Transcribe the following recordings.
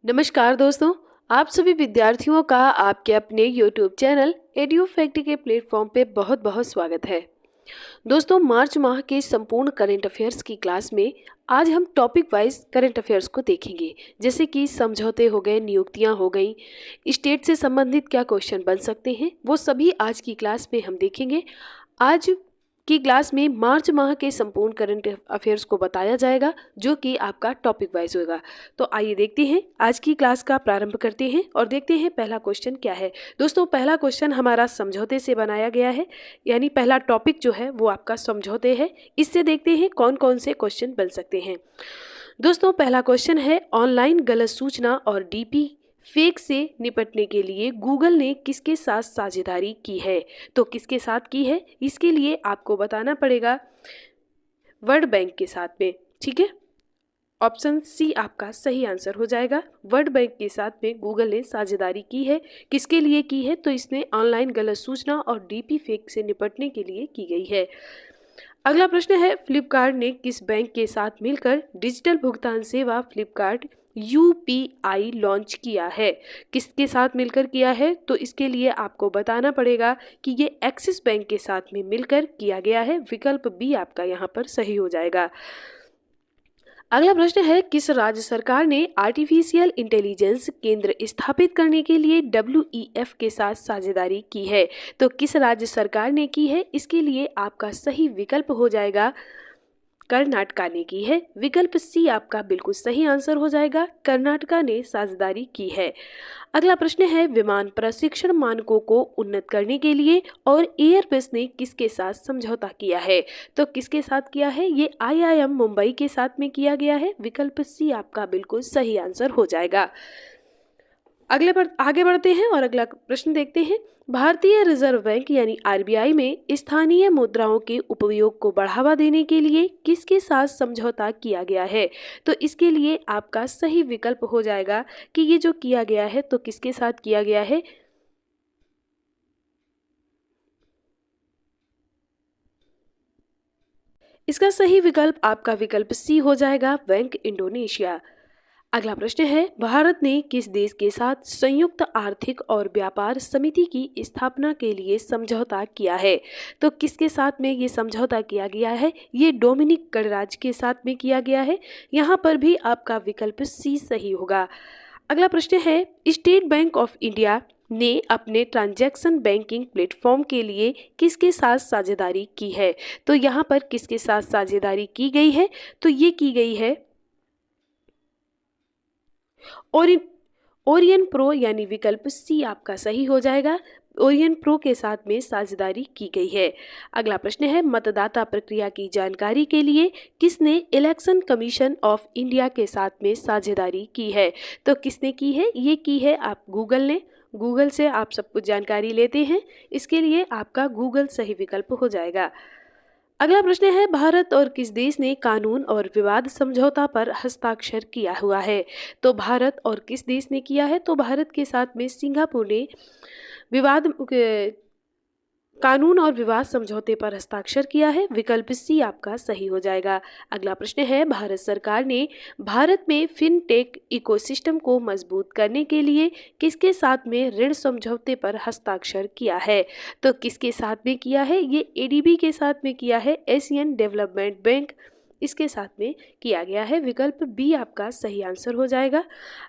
नमस्कार दोस्तों। आप सभी विद्यार्थियों का आपके अपने YouTube चैनल एड्यूफैक्ट के प्लेटफॉर्म पे बहुत बहुत स्वागत है। दोस्तों, मार्च माह के संपूर्ण करंट अफेयर्स की क्लास में आज हम टॉपिक वाइज करंट अफेयर्स को देखेंगे, जैसे कि समझौते हो गए, नियुक्तियां हो गई, स्टेट से संबंधित क्या क्वेश्चन बन सकते हैं, वो सभी आज की क्लास में हम देखेंगे। आज की क्लास में मार्च माह के संपूर्ण करंट अफेयर्स को बताया जाएगा, जो कि आपका टॉपिक वाइज होगा। तो आइए देखते हैं, आज की क्लास का प्रारंभ करते हैं और देखते हैं पहला क्वेश्चन क्या है। दोस्तों, पहला क्वेश्चन हमारा समझौते से बनाया गया है, यानी पहला टॉपिक जो है वो आपका समझौते है। इससे देखते हैं कौन कौन से क्वेश्चन बन सकते हैं। दोस्तों, पहला क्वेश्चन है, ऑनलाइन गलत सूचना और डीपी फेक से निपटने के लिए गूगल ने किसके साथ साझेदारी की है। तो किसके साथ की है, इसके लिए आपको बताना पड़ेगा वर्ल्ड बैंक के साथ में। ठीक है, ऑप्शन सी आपका सही आंसर हो जाएगा। वर्ल्ड बैंक के साथ में गूगल ने साझेदारी की है। किसके लिए की है, तो इसने ऑनलाइन गलत सूचना और डीपी फेक से निपटने के लिए की गई है। अगला प्रश्न है, फ्लिपकार्ट ने किस बैंक के साथ मिलकर डिजिटल भुगतान सेवा फ्लिपकार्ट यूपीआई लॉन्च किया है। किसके साथ मिलकर किया है, तो इसके लिए आपको बताना पड़ेगा कि ये एक्सिस बैंक के साथ में मिलकर किया गया है। विकल्प बी आपका यहाँ पर सही हो जाएगा। अगला प्रश्न है, किस राज्य सरकार ने आर्टिफिशियल इंटेलिजेंस केंद्र स्थापित करने के लिए WEF के साथ साझेदारी की है। तो किस राज्य सरकार ने की है, इसके लिए आपका सही विकल्प हो जाएगा कर्नाटका ने की है। विकल्प सी आपका बिल्कुल सही आंसर हो जाएगा, कर्नाटका ने साझेदारी की है। अगला प्रश्न है, विमान प्रशिक्षण मानकों को उन्नत करने के लिए और एयरबस ने किसके साथ समझौता किया है। तो किसके साथ किया है, ये IIM मुंबई के साथ में किया गया है। विकल्प सी आपका बिल्कुल सही आंसर हो जाएगा। आगे बढ़ते हैं और अगला प्रश्न देखते हैं, भारतीय रिजर्व बैंक यानी RBI में स्थानीय मुद्राओं के उपयोग को बढ़ावा देने के लिए किसके साथ समझौता किया गया है। तो इसके लिए आपका सही विकल्प हो जाएगा कि ये जो किया गया है, तो किसके साथ किया गया है। इसका सही विकल्प आपका विकल्प सी हो जाएगा, बैंक इंडोनेशिया। अगला प्रश्न है, भारत ने किस देश के साथ संयुक्त आर्थिक और व्यापार समिति की स्थापना के लिए समझौता किया है। तो किसके साथ में ये समझौता किया गया है, ये डोमिनिक गणराज्य के साथ में किया गया है। यहाँ पर भी आपका विकल्प सी सही होगा। अगला प्रश्न है, स्टेट बैंक ऑफ इंडिया ने अपने ट्रांजैक्शन बैंकिंग प्लेटफॉर्म के लिए किसके साथ साझेदारी की है। तो यहाँ पर किसके साथ साझेदारी की गई है, तो ये की गई है ओरियन प्रो, यानी विकल्प सी आपका सही हो जाएगा। ओरियन प्रो के साथ में साझेदारी की गई है। अगला प्रश्न है, मतदाता प्रक्रिया की जानकारी के लिए किसने इलेक्शन कमीशन ऑफ इंडिया के साथ में साझेदारी की है। तो किसने की है, ये की है आप गूगल ने। गूगल से आप सब कुछ जानकारी लेते हैं, इसके लिए आपका गूगल सही विकल्प हो जाएगा। अगला प्रश्न है, भारत और किस देश ने कानून और विवाद समझौता पर हस्ताक्षर किया हुआ है। तो भारत और किस देश ने किया है, तो भारत के साथ में सिंगापुर ने कानून और विवाद समझौते पर हस्ताक्षर किया है। विकल्प सी आपका सही हो जाएगा। अगला प्रश्न है, भारत सरकार ने भारत में फिनटेक इकोसिस्टम को मजबूत करने के लिए किसके साथ में ऋण समझौते पर हस्ताक्षर किया है। तो किसके साथ में किया है, ये ADB के साथ में किया है, एशियन डेवलपमेंट बैंक, इसके साथ में किया गया है। विकल्प बी आपका सही आंसर हो जाएगा।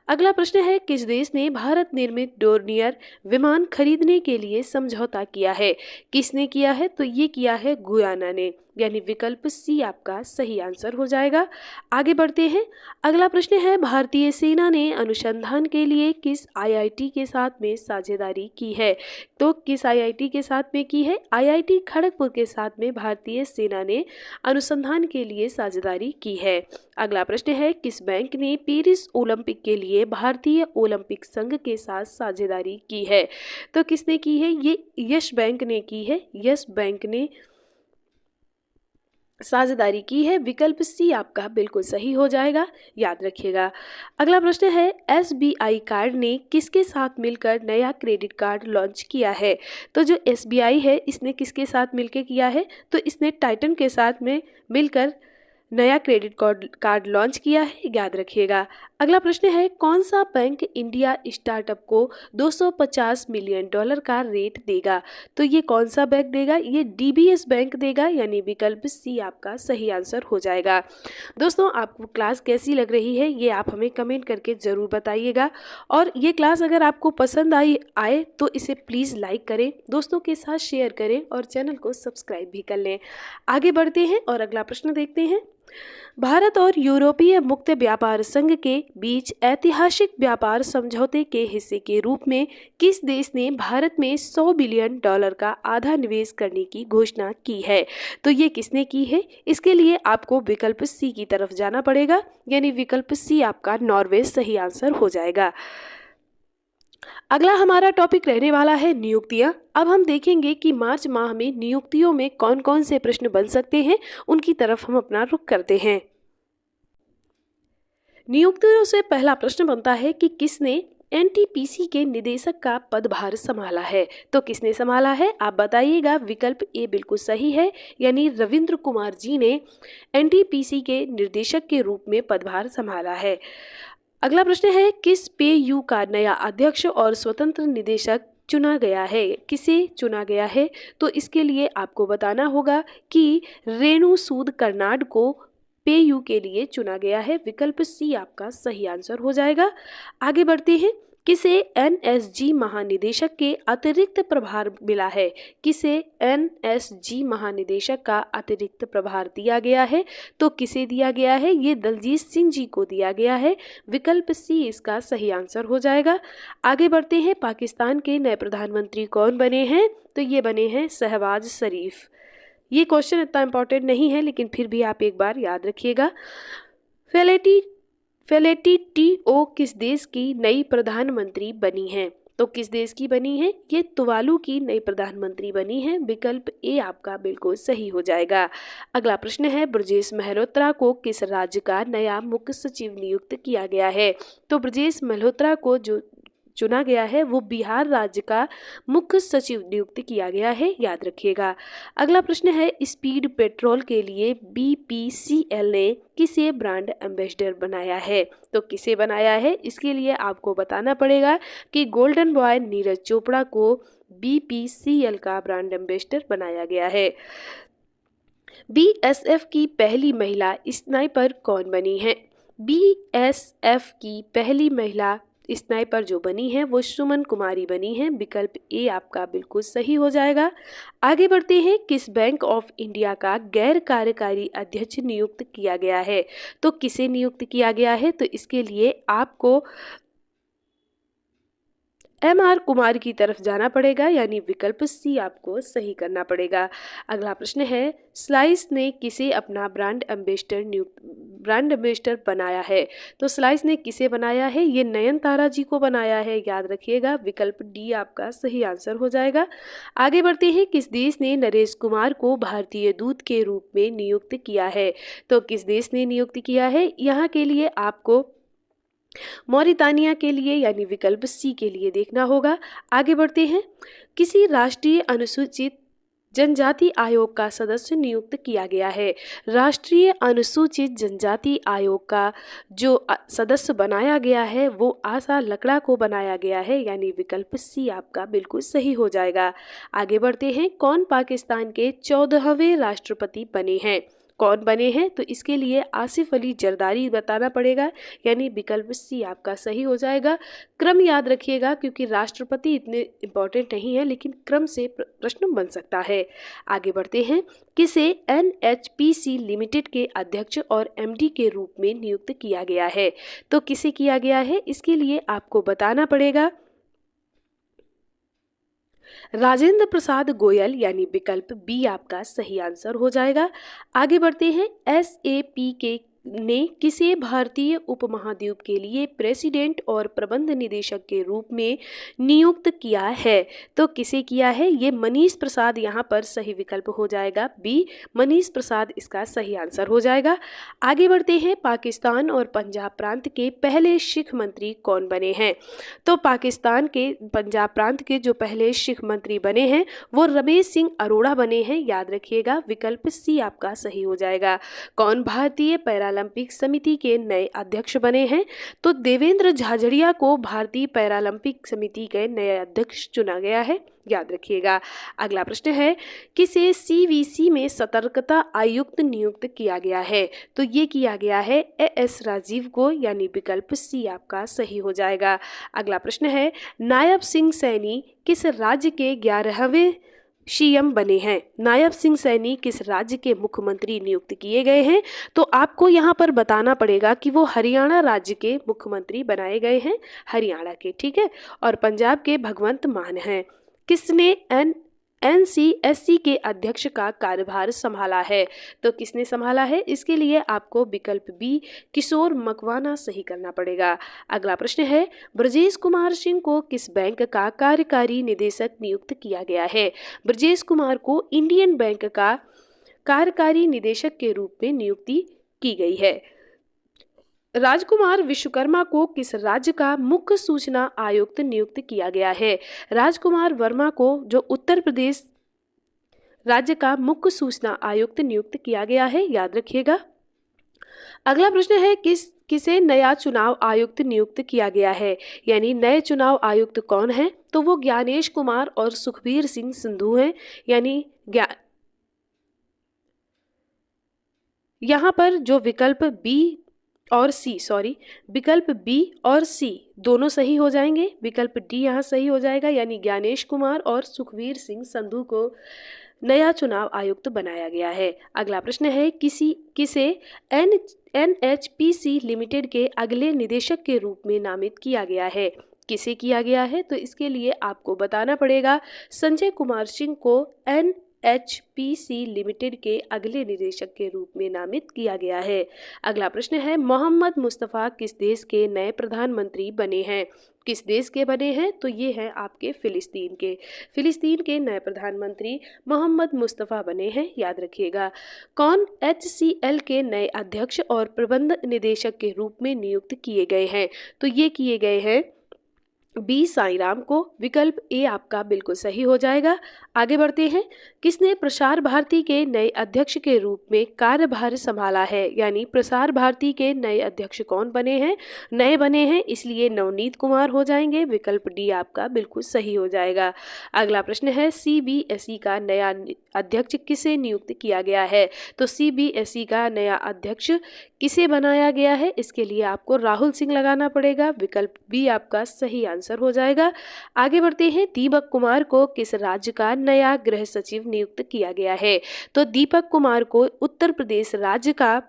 अगला प्रश्न है, किस देश ने भारत निर्मित डोर्नियर विमान खरीदने के लिए समझौता किया है। किसने किया है, तो ये किया है गुयाना ने, यानी विकल्प सी आपका सही आंसर हो जाएगा। आगे बढ़ते हैं। अगला प्रश्न है, भारतीय सेना ने अनुसंधान के लिए किस IIT के साथ में साझेदारी की है। तो किस IIT के साथ में की है, IIT खड़गपुर के साथ में भारतीय सेना ने अनुसंधान के लिए साझेदारी की है। अगला प्रश्न है, किस बैंक ने पेरिस ओलंपिक के लिए भारतीय ओलंपिक संघ के साथ साझेदारी की है। तो किसने की है, ये यस बैंक ने की है। यस बैंक ने साझेदारी की है। विकल्प सी आपका बिल्कुल सही हो जाएगा, याद रखिएगा। अगला प्रश्न है, SBI कार्ड ने किसके साथ मिलकर नया क्रेडिट कार्ड लॉन्च किया है। तो जो SBI है, इसने किसके साथ मिलकर किया है, तो इसने टाइटन के साथ में मिलकर नया क्रेडिट कार्ड लॉन्च किया है, याद रखिएगा। अगला प्रश्न है, कौन सा बैंक इंडिया स्टार्टअप को $250 मिलियन का रेट देगा? तो ये कौन सा बैंक देगा? ये DBS बैंक देगा, यानी विकल्प सी आपका सही आंसर हो जाएगा। दोस्तों, आपको क्लास कैसी लग रही है ये आप हमें कमेंट करके ज़रूर बताइएगा, और ये क्लास अगर आपको पसंद आए तो इसे प्लीज़ लाइक करें, दोस्तों के साथ शेयर करें और चैनल को सब्सक्राइब भी कर लें। आगे बढ़ते हैं और अगला प्रश्न देखते हैं। भारत और यूरोपीय मुक्त व्यापार संघ के बीच ऐतिहासिक व्यापार समझौते के हिस्से के रूप में किस देश ने भारत में $100 बिलियन का आधा निवेश करने की घोषणा की है? तो ये किसने की है? इसके लिए आपको विकल्प सी की तरफ जाना पड़ेगा, यानी विकल्प सी आपका नॉर्वे सही आंसर हो जाएगा। अगला हमारा टॉपिक रहने वाला है नियुक्तियां। अब हम देखेंगे कि मार्च माह में नियुक्तियों में कौन कौन से प्रश्न बन सकते हैं, उनकी तरफ हम अपना रुख करते हैं। नियुक्तियों से पहला प्रश्न बनता है कि किसने NTPC के निदेशक का पदभार संभाला है? तो किसने संभाला है आप बताइएगा। विकल्प ए बिल्कुल सही है, यानी रविंद्र कुमार जी ने NTPC के निर्देशक के रूप में पदभार संभाला है। अगला प्रश्न है, किस PU का नया अध्यक्ष और स्वतंत्र निदेशक चुना गया है? किसे चुना गया है? तो इसके लिए आपको बताना होगा कि रेणु सूद कर्नाड को PU के लिए चुना गया है। विकल्प सी आपका सही आंसर हो जाएगा। आगे बढ़ते हैं, किसे NSG महानिदेशक के अतिरिक्त प्रभार मिला है? किसे NSG महानिदेशक का अतिरिक्त प्रभार दिया गया है? तो किसे दिया गया है? ये दलजीत सिंह जी को दिया गया है। विकल्प सी इसका सही आंसर हो जाएगा। आगे बढ़ते हैं, पाकिस्तान के नए प्रधानमंत्री कौन बने हैं? तो ये बने हैं शहबाज शरीफ। ये क्वेश्चन इतना इम्पोर्टेंट नहीं है, लेकिन फिर भी आप एक बार याद रखिएगा। फेलेटी टीओ किस देश की नई प्रधानमंत्री बनी है? तो किस देश की बनी है? ये तुवालू की नई प्रधानमंत्री बनी है। विकल्प ए आपका बिल्कुल सही हो जाएगा। अगला प्रश्न है, ब्रजेश मल्होत्रा को किस राज्य का नया मुख्य सचिव नियुक्त किया गया है? तो ब्रजेश मल्होत्रा को जो चुना गया है वो बिहार राज्य का मुख्य सचिव नियुक्त किया गया है, याद रखिएगा। अगला प्रश्न है, स्पीड पेट्रोल के लिए BPCL ने किसे ब्रांड एम्बेसडर बनाया है? तो किसे बनाया है? इसके लिए आपको बताना पड़ेगा कि गोल्डन बॉय नीरज चोपड़ा को BPCL का ब्रांड एम्बेसडर बनाया गया है। BSF की पहली महिला स्नाइपर कौन बनी है? BSF की पहली महिला स्नाइपर जो बनी है वो सुमन कुमारी बनी है। विकल्प ए आपका बिल्कुल सही हो जाएगा। आगे बढ़ते हैं, किस बैंक ऑफ इंडिया का गैर कार्यकारी अध्यक्ष नियुक्त किया गया है? तो किसे नियुक्त किया गया है? तो इसके लिए आपको MR कुमार की तरफ जाना पड़ेगा, यानी विकल्प सी आपको सही करना पड़ेगा। अगला प्रश्न है, स्लाइस ने किसे अपना ब्रांड एम्बेसडर बनाया है? तो स्लाइस ने किसे बनाया है? ये नयनतारा जी को बनाया है, याद रखिएगा। विकल्प डी आपका सही आंसर हो जाएगा। आगे बढ़ते हैं, किस देश ने नरेश कुमार को भारतीय दूत के रूप में नियुक्त किया है? तो किस देश ने नियुक्त किया है? यहाँ के लिए आपको मॉरितानिया के लिए, यानी विकल्प सी के लिए देखना होगा। आगे बढ़ते हैं, किसी राष्ट्रीय अनुसूचित जनजाति आयोग का सदस्य नियुक्त किया गया है? राष्ट्रीय अनुसूचित जनजाति आयोग का जो सदस्य बनाया गया है वो आशा लकड़ा को बनाया गया है, यानी विकल्प सी आपका बिल्कुल सही हो जाएगा। आगे बढ़ते हैं, कौन पाकिस्तान के 14वें राष्ट्रपति बने हैं? कौन बने हैं? तो इसके लिए आसिफ अली जरदारी बताना पड़ेगा, यानी विकल्प सी आपका सही हो जाएगा। क्रम याद रखिएगा, क्योंकि राष्ट्रपति इतने इम्पोर्टेंट नहीं है, लेकिन क्रम से प्रश्न बन सकता है। आगे बढ़ते हैं, किसे NHPC लिमिटेड के अध्यक्ष और MD के रूप में नियुक्त किया गया है? तो किसे किया गया है? इसके लिए आपको बताना पड़ेगा राजेंद्र प्रसाद गोयल, यानी विकल्प बी आपका सही आंसर हो जाएगा। आगे बढ़ते हैं, SAP के ने किसे भारतीय उपमहाद्वीप के लिए प्रेसिडेंट और प्रबंध निदेशक के रूप में नियुक्त किया है? तो किसे किया है? ये मनीष प्रसाद यहाँ पर सही विकल्प हो जाएगा, बी मनीष प्रसाद इसका सही आंसर हो जाएगा। आगे बढ़ते हैं, पाकिस्तान और पंजाब प्रांत के पहले सिख मंत्री कौन बने हैं? तो पाकिस्तान के पंजाब प्रांत के जो पहले सिख मंत्री बने हैं वो रमेश सिंह अरोड़ा बने हैं, याद रखिएगा, विकल्प सी आपका सही हो जाएगा। कौन भारतीय पैरालंपिक समिति के नए अध्यक्ष बने हैं? तो देवेंद्र झाझड़िया को भारतीय पैरालंपिक समिति के नए अध्यक्ष चुना गया है, याद रखिएगा। अगला प्रश्न है, किसे सीवीसी में सतर्कता आयुक्त नियुक्त किया गया है? तो ये किया गया है एएस राजीव को, यानी विकल्प सी आपका सही हो जाएगा। अगला प्रश्न है, नायब सिंह सैनी किस राज्य के 11वें सीएम बने हैं? नायब सिंह सैनी किस राज्य के मुख्यमंत्री नियुक्त किए गए हैं? तो आपको यहाँ पर बताना पड़ेगा कि वो हरियाणा राज्य के मुख्यमंत्री बनाए गए हैं, हरियाणा के, ठीक है। और पंजाब के भगवंत मान हैं। किसने एनसीएससी के अध्यक्ष का कार्यभार संभाला है? तो किसने संभाला है? इसके लिए आपको विकल्प बी किशोर मकवाना सही करना पड़ेगा। अगला प्रश्न है, ब्रजेश कुमार सिंह को किस बैंक का कार्यकारी निदेशक नियुक्त किया गया है? ब्रजेश कुमार को इंडियन बैंक का कार्यकारी निदेशक के रूप में नियुक्ति की गई है। राजकुमार विश्वकर्मा को किस राज्य का मुख्य सूचना आयुक्त नियुक्त किया गया है? राजकुमार वर्मा को जो उत्तर प्रदेश राज्य का मुख्य सूचना आयुक्त नियुक्त किया गया है, याद रखिएगा। अगला प्रश्न है, किसे नया चुनाव आयुक्त नियुक्त किया गया है? यानी नए चुनाव आयुक्त कौन है? तो वो ज्ञानेश कुमार और सुखबीर सिंह संधू हैं, यानी यहाँ पर जो विकल्प विकल्प बी और सी दोनों सही हो जाएंगे। विकल्प डी यहाँ सही हो जाएगा, यानी ज्ञानेश कुमार और सुखबीर सिंह संधू को नया चुनाव आयुक्त बनाया गया है। अगला प्रश्न है, किसे एनएचपीसी लिमिटेड के अगले निदेशक के रूप में नामित किया गया है? किसे किया गया है? तो इसके लिए आपको बताना पड़ेगा संजय कुमार सिंह को एनएचपीसी लिमिटेड के अगले निदेशक के रूप में नामित किया गया है। अगला प्रश्न है, मोहम्मद मुस्तफ़ा किस देश के नए प्रधानमंत्री बने हैं? किस देश के बने हैं? तो ये हैं आपके फिलिस्तीन के नए प्रधानमंत्री मोहम्मद मुस्तफ़ा बने हैं, याद रखिएगा। कौन एचसीएल के नए अध्यक्ष और प्रबंध निदेशक के रूप में नियुक्त किए गए हैं? तो ये किए गए हैं बी साईराम को, विकल्प ए आपका बिल्कुल सही हो जाएगा। आगे बढ़ते हैं, किसने प्रसार भारती के नए अध्यक्ष के रूप में कार्यभार संभाला है? यानी प्रसार भारती के नए अध्यक्ष कौन बने हैं? नए बने हैं, इसलिए नवनीत कुमार हो जाएंगे, विकल्प डी आपका बिल्कुल सही हो जाएगा। अगला प्रश्न है, सीबीएसई का नया अध्यक्ष किसे नियुक्त किया गया है? तो सीबीएसई का नया अध्यक्ष किसे बनाया गया है? इसके लिए आपको राहुल सिंह लगाना पड़ेगा, विकल्प बी आपका सही आंसर हो जाएगा। आगे बढ़ते हैं, दीपक कुमार को किस राज्य का नया गृह सचिव नियुक्त किया गया है? तो दीपक कुमार को उत्तर प्रदेश राज्य का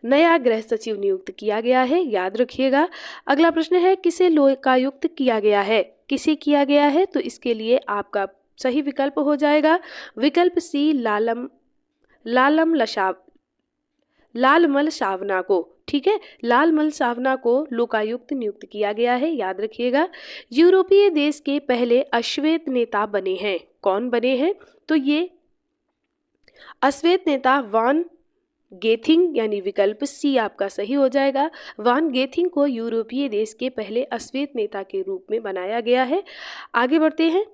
नया गृह सचिव नियुक्त किया गया है, याद रखिएगा। अगला प्रश्न है, किसे लोकायुक्त किया गया है? किसे किया गया है? तो इसके लिए आपका सही विकल्प हो जाएगा विकल्प सी लालमल सावना को, ठीक है। लालमल सावना को लोकायुक्त नियुक्त किया गया है, याद रखिएगा। यूरोपीय देश के पहले अश्वेत नेता बने हैं, कौन बने हैं? तो ये अश्वेत नेता वान गेथिंग, यानी विकल्प सी आपका सही हो जाएगा। वान गेथिंग को यूरोपीय देश के पहले अश्वेत नेता के रूप में बनाया गया है। आगे बढ़ते हैं,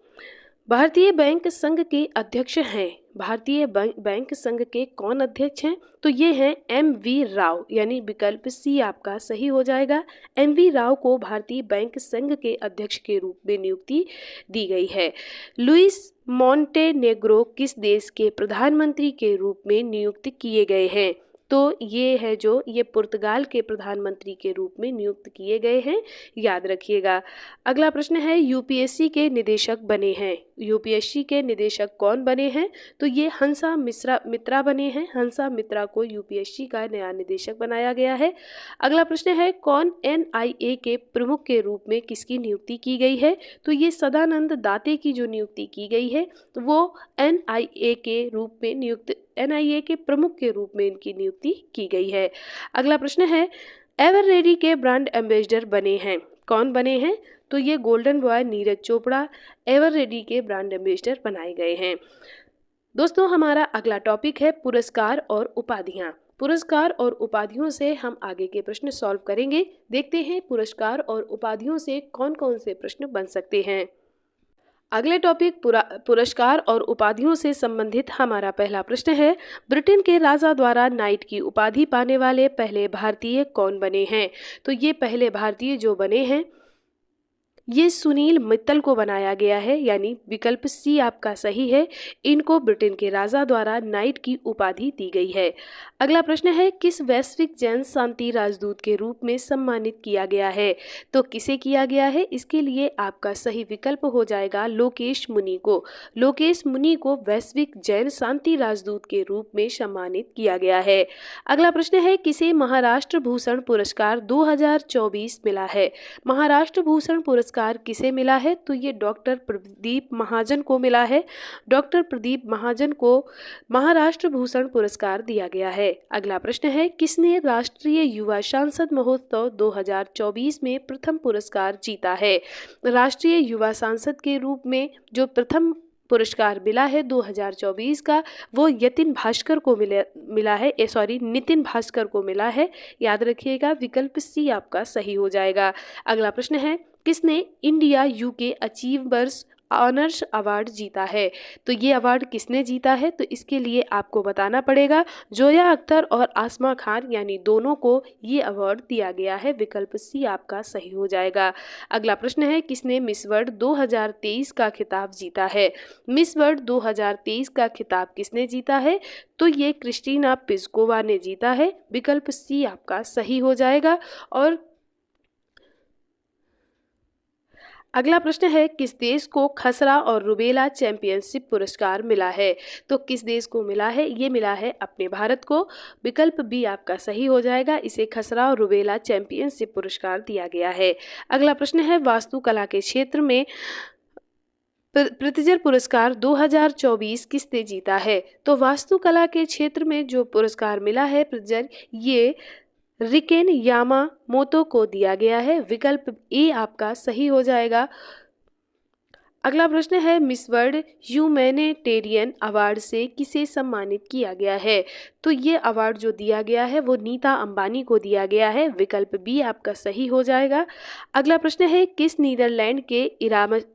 भारतीय बैंक संघ के अध्यक्ष हैं, भारतीय बैंक संघ के कौन अध्यक्ष हैं? तो ये हैं एम.वी. राव, यानी विकल्प सी आपका सही हो जाएगा। एम.वी. राव को भारतीय बैंक संघ के अध्यक्ष के रूप में नियुक्ति दी गई है। लुइस मोंटेनेग्रो किस देश के प्रधानमंत्री के रूप में नियुक्त किए गए हैं? तो ये पुर्तगाल के प्रधानमंत्री के रूप में नियुक्त किए गए हैं, याद रखिएगा। अगला प्रश्न है, यूपीएससी के निदेशक बने हैं, यूपीएससी के निदेशक कौन बने हैं? तो ये हंसा मित्रा बने हैं। हंसा मित्रा को यूपीएससी का नया निदेशक बनाया गया है। अगला प्रश्न है, कौन एनआईए के प्रमुख के रूप में किसकी नियुक्ति की गई है? तो ये सदानंद दाते की जो नियुक्ति की गई है तो वो एनआईए के प्रमुख के रूप में इनकी नियुक्ति की गई है। अगला प्रश्न है, एवर रेडी के ब्रांड एम्बेसडर बने हैं, कौन बने हैं? तो ये golden boy Neeraj Chopra ever ready के ब्रांड एम्बेसडर बनाए गए हैं। दोस्तों, हमारा अगला टॉपिक है पुरस्कार और उपाधियां। पुरस्कार और उपाधियों से हम आगे के प्रश्न सॉल्व करेंगे। देखते हैं पुरस्कार और उपाधियों से कौन कौन से प्रश्न बन सकते हैं। अगले टॉपिक पुरस्कार और उपाधियों से संबंधित हमारा पहला प्रश्न है, ब्रिटेन के राजा द्वारा नाइट की उपाधि पाने वाले पहले भारतीय कौन बने हैं? तो ये पहले भारतीय जो बने हैं ये सुनील मित्तल को बनाया गया है, यानी विकल्प सी आपका सही है। इनको ब्रिटेन के राजा द्वारा नाइट की उपाधि दी गई है। अगला प्रश्न है, किस वैश्विक जैन शांति राजदूत के रूप में सम्मानित किया गया है? तो किसे किया गया है? इसके लिए आपका सही विकल्प हो जाएगा लोकेश मुनि को। लोकेश मुनि को वैश्विक जैन शांति राजदूत के रूप में सम्मानित किया गया है। अगला प्रश्न है, किसे महाराष्ट्र भूषण पुरस्कार 2024 मिला है? महाराष्ट्र भूषण पुरस्कार किसे मिला है? तो ये डॉक्टर प्रदीप महाजन को मिला है। डॉक्टर प्रदीप महाजन को महाराष्ट्र भूषण पुरस्कार दिया गया है। अगला प्रश्न है, किसने राष्ट्रीय युवा सांसद महोत्सव 2024 में प्रथम पुरस्कार जीता है? राष्ट्रीय युवा सांसद के रूप में जो प्रथम पुरस्कार मिला है 2024 का वो नितिन भास्कर को मिला है। याद रखिएगा, विकल्प सी आपका सही हो जाएगा। अगला प्रश्न है, किसने India UK achievers honours award जीता है? तो ये अवार्ड किसने जीता है? तो इसके लिए आपको बताना पड़ेगा जोया अख्तर और आसमा खान, यानी दोनों को ये अवार्ड दिया गया है। विकल्प सी आपका सही हो जाएगा। अगला प्रश्न है, किसने मिस वर्ल्ड 2023 का खिताब जीता है? मिस वर्ल्ड 2023 का खिताब किसने जीता है? तो ये क्रिस्टीना पिस्कोवा ने जीता है। विकल्प सी आपका सही हो जाएगा। और अगला प्रश्न है, किस देश को खसरा और रुबेला चैंपियनशिप पुरस्कार मिला है? तो किस देश को मिला है? ये मिला है अपने भारत को। विकल्प बी आपका सही हो जाएगा। इसे खसरा और रुबेला चैंपियनशिप पुरस्कार दिया गया है। अगला प्रश्न है, वास्तुकला के क्षेत्र में प्रित्जर पुरस्कार 2024 किसने जीता है? तो वास्तुकला के क्षेत्र में जो पुरस्कार मिला है प्रित्जर, ये रिकेन यामामोतो को दिया गया है। विकल्प ए आपका सही हो जाएगा। अगला प्रश्न है, मिस वर्ल्ड ह्यूमैनिटेरियन अवार्ड से किसे सम्मानित किया गया है? तो ये अवार्ड जो दिया गया है वो नीता अंबानी को दिया गया है। विकल्प बी आपका सही हो जाएगा। अगला प्रश्न है, किस नीदरलैंड के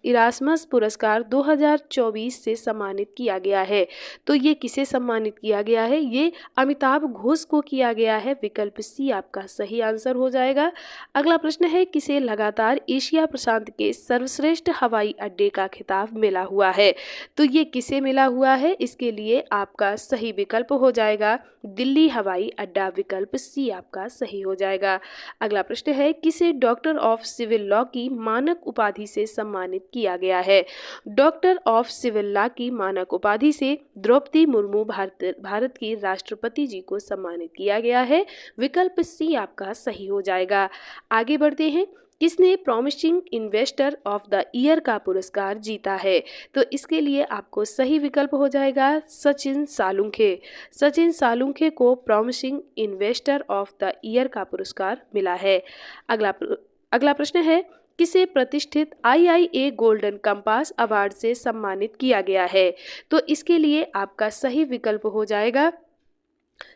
इरास्मस पुरस्कार 2024 से सम्मानित किया गया है? तो ये किसे सम्मानित किया गया है? ये अमिताभ घोष को किया गया है। विकल्प सी आपका सही आंसर हो जाएगा। अगला प्रश्न है, किसे लगातार एशिया प्रशांत के सर्वश्रेष्ठ हवाई अड्डे का खिताब मिला हुआ है? तो ये किसे मिला हुआ है? इसके लिए आपका सही विकल्प हो जाएगा दिल्ली हवाई अड्डा। विकल्प सी आपका सही हो जाएगा। अगला प्रश्न है, किसे डॉक्टर ऑफ सिविल लॉ की मानक उपाधि से सम्मानित किया गया है? डॉक्टर ऑफ सिविल लॉ की मानक उपाधि से द्रौपदी मुर्मू भारत की राष्ट्रपति जी को सम्मानित किया गया है। विकल्प सी आपका सही हो जाएगा। आगे बढ़ते हैं, किसने promising investor of the year का पुरस्कार जीता है? तो इसके लिए आपको सही विकल्प हो जाएगा सचिन सालुंखे। सचिन सालुंखे को promising investor of the year का पुरस्कार मिला है। अगला प्रश्न है, किसे प्रतिष्ठित IIA गोल्डन कंपास अवार्ड से सम्मानित किया गया है? तो इसके लिए आपका सही विकल्प हो जाएगा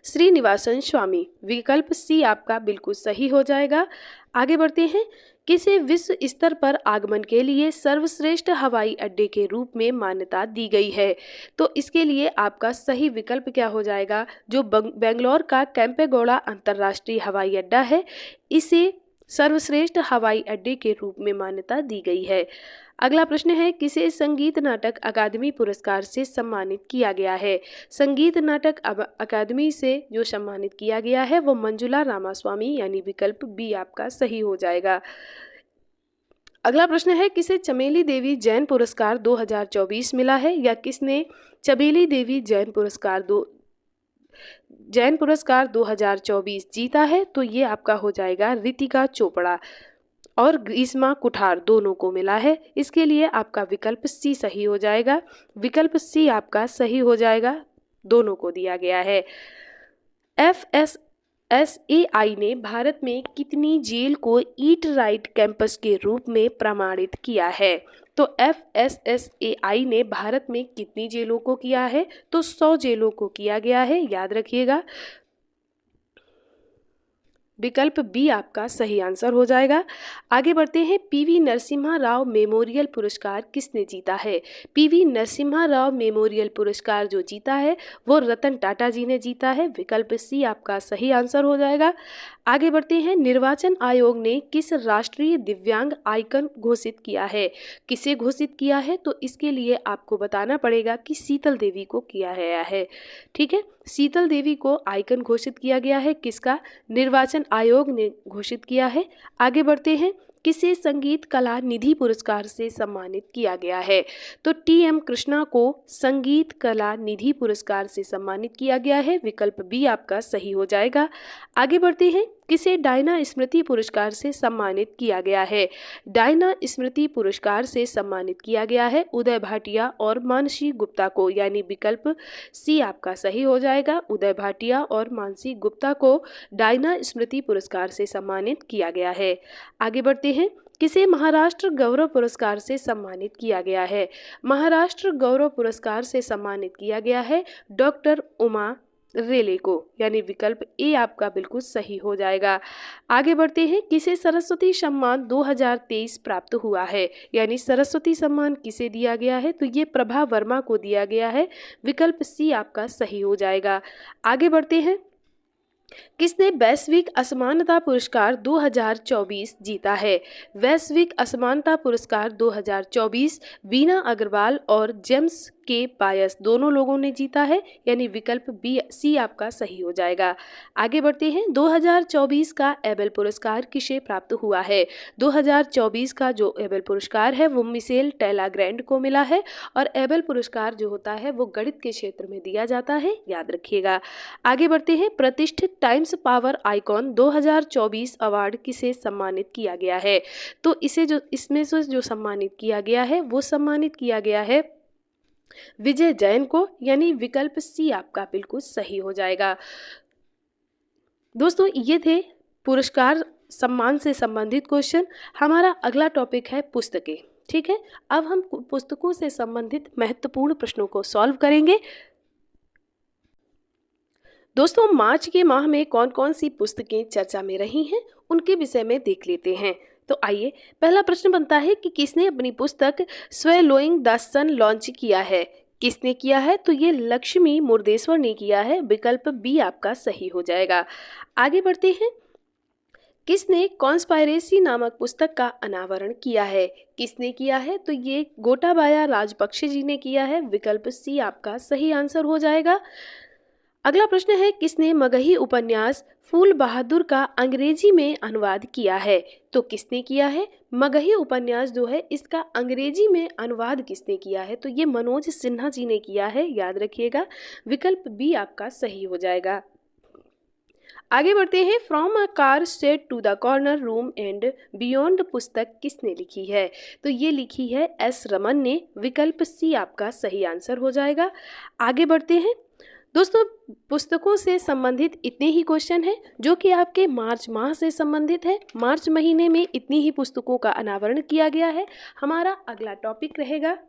श्रीनिवासन स्वामी। विकल्प सी आपका बिल्कुल सही हो जाएगा। आगे बढ़ते हैं, किसे विश्व स्तर पर आगमन के लिए सर्वश्रेष्ठ हवाई अड्डे के रूप में मान्यता दी गई है? तो इसके लिए आपका सही विकल्प क्या हो जाएगा? जो बेंगलोर का कैंपेगौड़ा अंतर्राष्ट्रीय हवाई अड्डा है, इसे सर्वश्रेष्ठ हवाई अड्डे के रूप में मान्यता दी गई है। अगला प्रश्न है, किसे संगीत नाटक अकादमी पुरस्कार से सम्मानित किया गया है? संगीत नाटक अकादमी से जो सम्मानित किया गया है वो मंजुला रामास्वामी, यानी विकल्प बी आपका सही हो जाएगा। अगला प्रश्न है, किसे चमेली देवी जैन पुरस्कार 2024 मिला है, या किसने चमेली देवी जैन पुरस्कार 2024 जीता है? तो ये आपका हो जाएगा रितिका चोपड़ा और ग्रीष्मा कुठार दोनों को मिला है। इसके लिए आपका विकल्प सी सही हो जाएगा। विकल्प सी आपका सही हो जाएगा, दोनों को दिया गया है। FSSAI ने भारत में कितनी जेल को ईट राइट कैंपस के रूप में प्रमाणित किया है? तो FSSAI ने भारत में कितनी जेलों को किया है? तो 100 जेलों को किया गया है, याद रखिएगा। विकल्प बी आपका सही आंसर हो जाएगा। आगे बढ़ते हैं, पीवी नरसिम्हा राव मेमोरियल पुरस्कार किसने जीता है? पीवी नरसिम्हा राव मेमोरियल पुरस्कार जो जीता है वो रतन टाटा जी ने जीता है। विकल्प सी आपका सही आंसर हो जाएगा। आगे बढ़ते हैं, निर्वाचन आयोग ने किस राष्ट्रीय दिव्यांग आइकन घोषित किया है? किसे घोषित किया है? तो इसके लिए आपको बताना पड़ेगा कि शीतल देवी को किया गया है। ठीक है, शीतल देवी को आइकन घोषित किया गया है। किसका? निर्वाचन आयोग ने घोषित किया है। आगे बढ़ते हैं, किसे संगीत कला निधि पुरस्कार से सम्मानित किया गया है? तो TM कृष्णा को संगीत कला निधि पुरस्कार से सम्मानित किया गया है। विकल्प बी आपका सही हो जाएगा। आगे बढ़ते हैं, किसे डायना स्मृति पुरस्कार से सम्मानित किया गया है? डायना स्मृति पुरस्कार से सम्मानित किया गया है उदय भाटिया और मानसी गुप्ता को, यानी विकल्प सी आपका सही हो जाएगा। उदय भाटिया और मानसी गुप्ता को डायना स्मृति पुरस्कार से सम्मानित किया गया है। आगे बढ़ते हैं, किसे महाराष्ट्र गौरव पुरस्कार से सम्मानित किया गया है? महाराष्ट्र गौरव पुरस्कार से सम्मानित किया गया है डॉक्टर उमा रेले को, यानी विकल्प ए आपका बिल्कुल सही हो जाएगा। आगे बढ़ते हैं, किसे सरस्वती सम्मान 2023 प्राप्त हुआ है? यानी सरस्वती सम्मान किसे दिया गया है? तो ये प्रभा वर्मा को दिया गया है। विकल्प सी आपका सही हो जाएगा। आगे बढ़ते हैं, किसने वैश्विक असमानता पुरस्कार 2024 जीता है? वैश्विक असमानता पुरस्कार 2024 वीना अग्रवाल और जेम्स के पायस दोनों लोगों ने जीता है, यानी विकल्प बी सी आपका सही हो जाएगा। आगे बढ़ते हैं, 2024 का एबेल पुरस्कार किसे प्राप्त हुआ है? 2024 का जो एबेल पुरस्कार है वो मिशेल टेलाग्रैंड को मिला है, और एबेल पुरस्कार जो होता है वो गणित के क्षेत्र में दिया जाता है, याद रखिएगा। आगे बढ़ते हैं, प्रतिष्ठित टाइम्स पावर आइकॉन 2024 अवार्ड किसे सम्मानित किया गया है? तो इसमें से जो सम्मानित किया गया है वो सम्मानित किया गया है विजय जैन को, यानी विकल्प सी आपका बिल्कुल सही हो जाएगा। दोस्तों, ये थे पुरस्कार सम्मान से संबंधित क्वेश्चन। हमारा अगला टॉपिक है पुस्तकें। ठीक है, अब हम पुस्तकों से संबंधित महत्वपूर्ण प्रश्नों को सॉल्व करेंगे। दोस्तों, मार्च के माह में कौन कौन सी पुस्तकें चर्चा में रही हैं उनके विषय में देख लेते हैं। तो आइए, पहला प्रश्न बनता है कि किसने अपनी पुस्तक स्वैलोइंग द सन लॉन्च किया है? किसने किया है? तो ये लक्ष्मी मुर्देश्वर ने किया है। विकल्प बी आपका सही हो जाएगा। आगे बढ़ते हैं, किसने कॉन्स्पायरेसी नामक पुस्तक का अनावरण किया है? किसने किया है? तो ये गोटाबाया राजपक्षे जी ने किया है। विकल्प सी आपका सही आंसर हो जाएगा। अगला प्रश्न है, किसने मगही उपन्यास फूल बहादुर का अंग्रेजी में अनुवाद किया है? तो किसने किया है? मगही उपन्यास जो है इसका अंग्रेजी में अनुवाद किसने किया है? तो ये मनोज सिन्हा जी ने किया है, याद रखिएगा। विकल्प बी आपका सही हो जाएगा। आगे बढ़ते हैं, from a car straight to the corner room and beyond पुस्तक किसने लिखी है? तो ये लिखी है S रमन ने। विकल्प सी आपका सही आंसर हो जाएगा। आगे बढ़ते हैं, दोस्तों, पुस्तकों से संबंधित इतने ही क्वेश्चन हैं जो कि आपके मार्च माह से संबंधित है। मार्च महीने में इतनी ही पुस्तकों का अनावरण किया गया है। हमारा अगला टॉपिक रहेगा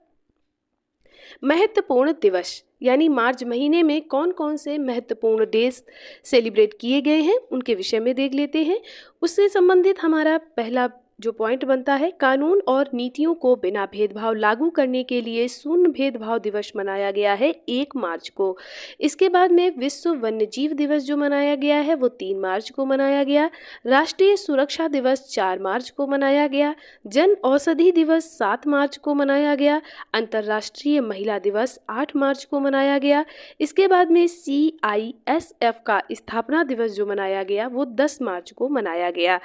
महत्वपूर्ण दिवस, यानी मार्च महीने में कौन कौन से महत्वपूर्ण डेज सेलिब्रेट किए गए हैं उनके विषय में देख लेते हैं। उससे संबंधित हमारा पहला जो पॉइंट बनता है, कानून और नीतियों को बिना भेदभाव लागू करने के लिए शून्य भेदभाव दिवस मनाया गया है 1 मार्च को। इसके बाद में विश्व वन्यजीव दिवस जो मनाया गया है वो 3 मार्च को मनाया गया। राष्ट्रीय सुरक्षा दिवस 4 मार्च को मनाया गया। जन औषधि दिवस 7 मार्च को मनाया गया। अंतर्राष्ट्रीय महिला दिवस 8 मार्च को मनाया गया। इसके बाद में CISF का स्थापना दिवस जो मनाया गया वो 10 मार्च को मनाया गया।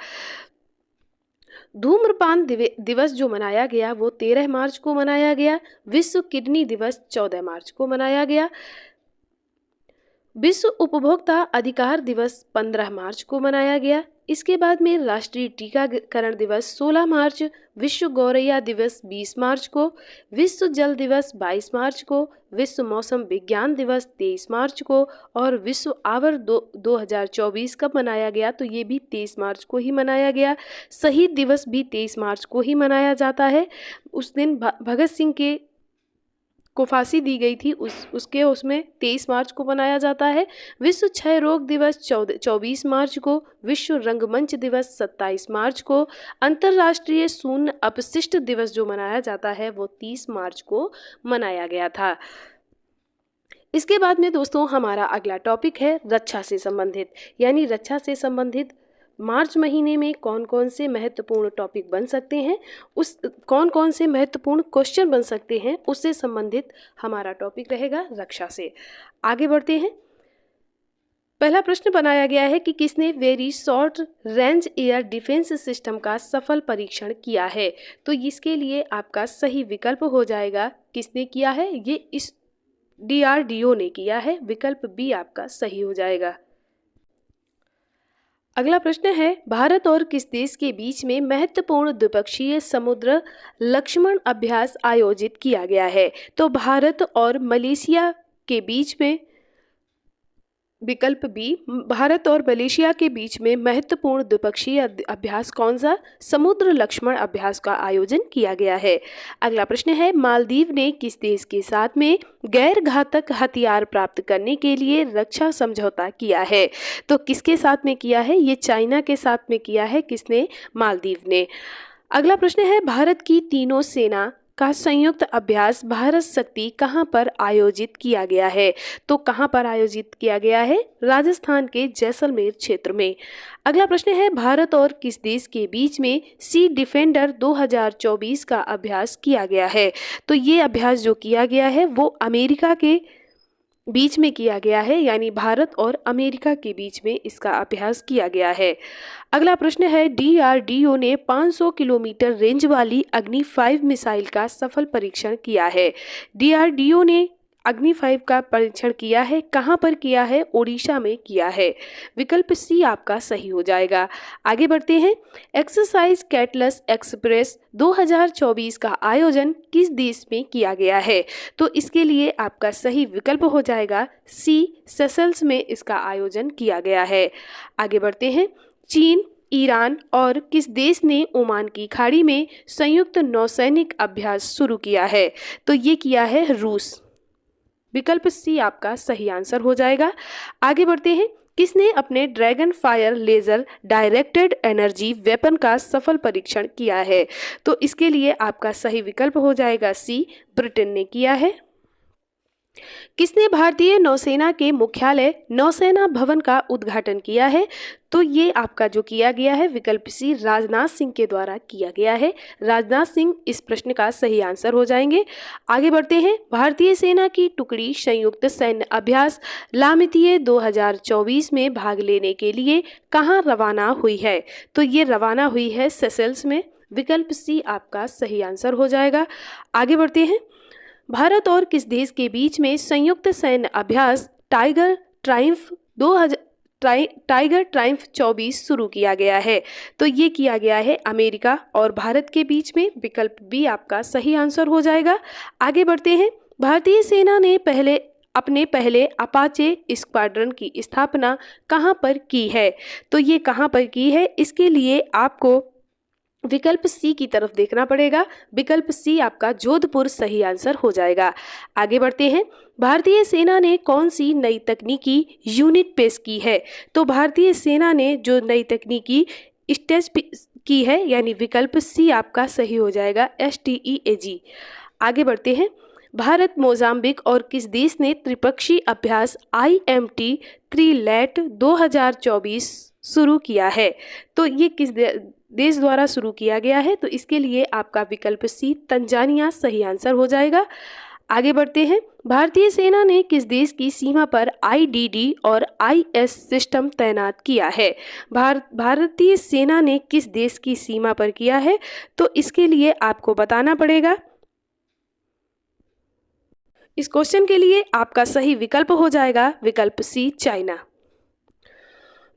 धूम्रपान दिवस जो मनाया गया वो 13 मार्च को मनाया गया। विश्व किडनी दिवस 14 मार्च को मनाया गया। विश्व उपभोक्ता अधिकार दिवस 15 मार्च को मनाया गया। इसके बाद में राष्ट्रीय टीकाकरण दिवस 16 मार्च, विश्व गौरैया दिवस 20 मार्च को, विश्व जल दिवस 22 मार्च को, विश्व मौसम विज्ञान दिवस 23 मार्च को और विश्व आवर 2024 कब मनाया गया, तो ये भी 23 मार्च को ही मनाया गया। शहीद दिवस भी 23 मार्च को ही मनाया जाता है। उस दिन भगत सिंह को फांसी दी गई थी, उसमें 23 मार्च को मनाया जाता है। विश्व क्षय रोग दिवस 24 मार्च को, विश्व रंगमंच दिवस 27 मार्च को, अंतर्राष्ट्रीय शून्य अपशिष्ट दिवस जो मनाया जाता है वो 30 मार्च को मनाया गया था। इसके बाद में दोस्तों हमारा अगला टॉपिक है रक्षा से संबंधित, यानी रक्षा से संबंधित मार्च महीने में कौन कौन से महत्वपूर्ण टॉपिक बन सकते हैं, कौन कौन से महत्वपूर्ण क्वेश्चन बन सकते हैं, उससे संबंधित हमारा टॉपिक रहेगा रक्षा से। आगे बढ़ते हैं। पहला प्रश्न बनाया गया है कि किसने very short range air defence system का सफल परीक्षण किया है, तो इसके लिए आपका सही विकल्प हो जाएगा किसने किया है, ये इस DRDO ने किया है। विकल्प बी आपका सही हो जाएगा। अगला प्रश्न है भारत और किस देश के बीच में महत्वपूर्ण द्विपक्षीय समुद्र लक्ष्मण अभ्यास आयोजित किया गया है, तो भारत और मलेशिया के बीच में, विकल्प बी भारत और मलेशिया के बीच में महत्वपूर्ण द्विपक्षीय अभ्यास कौन सा, समुद्र लक्ष्मण अभ्यास का आयोजन किया गया है। अगला प्रश्न है मालदीव ने किस देश के साथ में गैर घातक हथियार प्राप्त करने के लिए रक्षा समझौता किया है, तो किसके साथ में किया है, ये चाइना के साथ में किया है। किसने, मालदीव ने। अगला प्रश्न है भारत की तीनों सेना का संयुक्त अभ्यास भारत शक्ति कहां पर आयोजित किया गया है, तो कहां पर आयोजित किया गया है, राजस्थान के जैसलमेर क्षेत्र में। अगला प्रश्न है भारत और किस देश के बीच में सी डिफेंडर 2024 का अभ्यास किया गया है, तो ये अभ्यास जो किया गया है वो अमेरिका के बीच में किया गया है, यानी भारत और अमेरिका के बीच में इसका अभ्यास किया गया है। अगला प्रश्न है DRDO ने 500 किलोमीटर रेंज वाली अग्नि 5 मिसाइल का सफल परीक्षण किया है। DRDO ने अग्नि 5 का परीक्षण किया है, कहां पर किया है, ओडिशा में किया है। विकल्प सी आपका सही हो जाएगा। आगे बढ़ते हैं। एक्सरसाइज कैटलस एक्सप्रेस 2024 का आयोजन किस देश में किया गया है, तो इसके लिए आपका सही विकल्प हो जाएगा सी, सेशल्स में इसका आयोजन किया गया है। आगे बढ़ते हैं। चीन, ईरान और किस देश ने ओमान की खाड़ी में संयुक्त नौसैनिक अभ्यास शुरू किया है, तो ये किया है रूस। विकल्प सी आपका सही आंसर हो जाएगा। आगे बढ़ते हैं। किसने अपने dragon fire laser directed energy weapon का सफल परीक्षण किया है, तो इसके लिए आपका सही विकल्प हो जाएगा सी, ब्रिटेन ने किया है। किसने भारतीय नौसेना के मुख्यालय नौसेना भवन का उद्घाटन किया है, तो ये आपका जो किया गया है विकल्प सी, राजनाथ सिंह के द्वारा किया गया है। राजनाथ सिंह इस प्रश्न का सही आंसर हो जाएंगे। आगे बढ़ते हैं। भारतीय सेना की टुकड़ी संयुक्त सैन्य अभ्यास लामितीय 2024 में भाग लेने के लिए कहां रवाना हुई है, तो ये रवाना हुई है सेशल्स में। विकल्प सी आपका सही आंसर हो जाएगा। आगे बढ़ते हैं। भारत और किस देश के बीच में संयुक्त सैन्य अभ्यास टाइगर ट्रायम्फ 24 शुरू किया गया है, तो ये किया गया है अमेरिका और भारत के बीच में। विकल्प बी आपका सही आंसर हो जाएगा। आगे बढ़ते हैं। भारतीय सेना ने अपने पहले अपाचे स्क्वाड्रन की स्थापना कहां पर की है, तो ये कहां पर की है, इसके लिए आपको विकल्प सी की तरफ देखना पड़ेगा। विकल्प सी आपका जोधपुर सही आंसर हो जाएगा। आगे बढ़ते हैं। भारतीय सेना ने कौन सी नई तकनीकी यूनिट पेश की है, तो भारतीय सेना ने जो नई तकनीकी स्टेज की है, यानी विकल्प सी आपका सही हो जाएगा, STEAG। आगे बढ़ते हैं। भारत, मोजाम्बिक और किस देश ने त्रिपक्षीय अभ्यास IMT त्रिलैट 2024 शुरू किया है, तो ये किस देश द्वारा शुरू किया गया है, तो इसके लिए आपका विकल्प सी, तंजानिया सही आंसर हो जाएगा। आगे बढ़ते हैं। भारतीय सेना ने किस देश की सीमा पर आईडीडी और आईएस सिस्टम तैनात किया है? भारतीय सेना ने किस देश की सीमा पर किया है? तो इसके लिए आपको बताना पड़ेगा। इस क्वेश्चन के लिए आपका सही विकल्प हो जाएगा विकल्प सी, चाइना।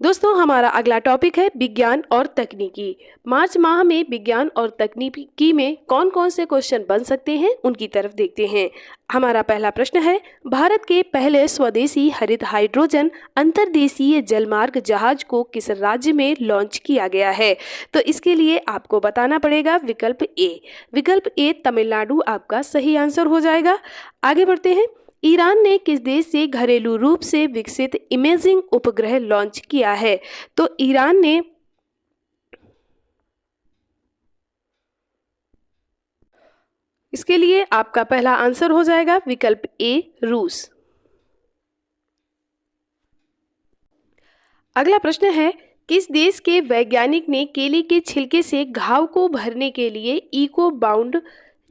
दोस्तों, हमारा अगला टॉपिक है विज्ञान और तकनीकी। मार्च माह में विज्ञान और तकनीकी में कौन कौन से क्वेश्चन बन सकते हैं, उनकी तरफ देखते हैं। हमारा पहला प्रश्न है, भारत के पहले स्वदेशी हरित हाइड्रोजन अंतर्देशीय जलमार्ग जहाज को किस राज्य में लॉन्च किया गया है? तो इसके लिए आपको बताना पड़ेगा विकल्प ए। विकल्प ए तमिलनाडु आपका सही आंसर हो जाएगा। आगे बढ़ते हैं। ईरान ने किस देश से घरेलू रूप से विकसित इमेजिंग उपग्रह लॉन्च किया है? तो ईरान ने इसके लिए आपका पहला आंसर हो जाएगा विकल्प ए, रूस। अगला प्रश्न है, किस देश के वैज्ञानिक ने केले के छिलके से घाव को भरने के लिए इको बाउंड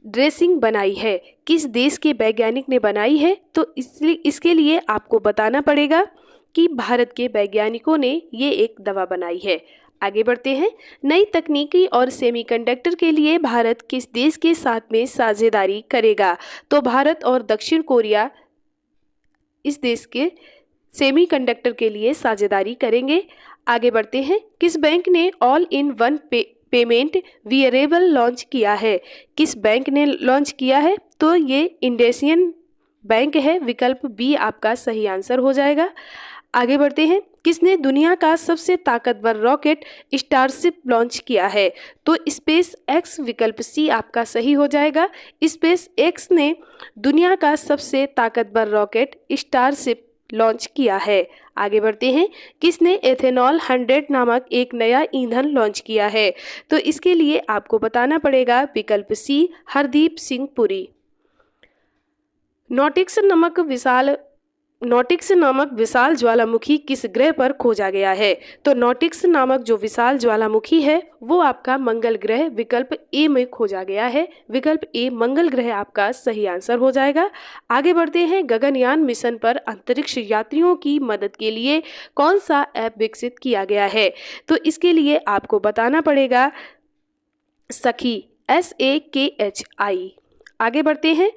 ड्रेसिंग बनाई है? किस देश के वैज्ञानिक ने बनाई है? तो इसके लिए आपको बताना पड़ेगा कि भारत के वैज्ञानिकों ने ये एक दवा बनाई है। आगे बढ़ते हैं। नई तकनीकी और सेमीकंडक्टर के लिए भारत किस देश के साथ में साझेदारी करेगा? तो भारत और दक्षिण कोरिया इस देश के सेमीकंडक्टर के लिए साझेदारी करेंगे। आगे बढ़ते हैं। किस बैंक ने all in one payment variable launch किया है? किस बैंक ने लॉन्च किया है? तो ये इंडियन बैंक है। विकल्प बी आपका सही आंसर हो जाएगा। आगे बढ़ते हैं। किसने दुनिया का सबसे ताकतवर रॉकेट स्टारशिप लॉन्च किया है? तो स्पेस एक्स, विकल्प सी आपका सही हो जाएगा। स्पेस एक्स ने दुनिया का सबसे ताकतवर रॉकेट स्टारशिप लॉन्च किया है। आगे बढ़ते हैं। किसने एथेनॉल 100 नामक एक नया ईंधन लॉन्च किया है? तो इसके लिए आपको बताना पड़ेगा विकल्प सी, हरदीप सिंह पुरी। नोटिक्स नामक विशाल ज्वालामुखी किस ग्रह पर खोजा गया है? तो नोटिक्स नामक जो विशाल ज्वालामुखी है वो आपका मंगल ग्रह, विकल्प ए में खोजा गया है। विकल्प ए, मंगल ग्रह आपका सही आंसर हो जाएगा। आगे बढ़ते हैं। गगनयान मिशन पर अंतरिक्ष यात्रियों की मदद के लिए कौन सा ऐप विकसित किया गया है? तो इसके लिए आपको बताना पड़ेगा सखी, SAKHI। आगे बढ़ते हैं।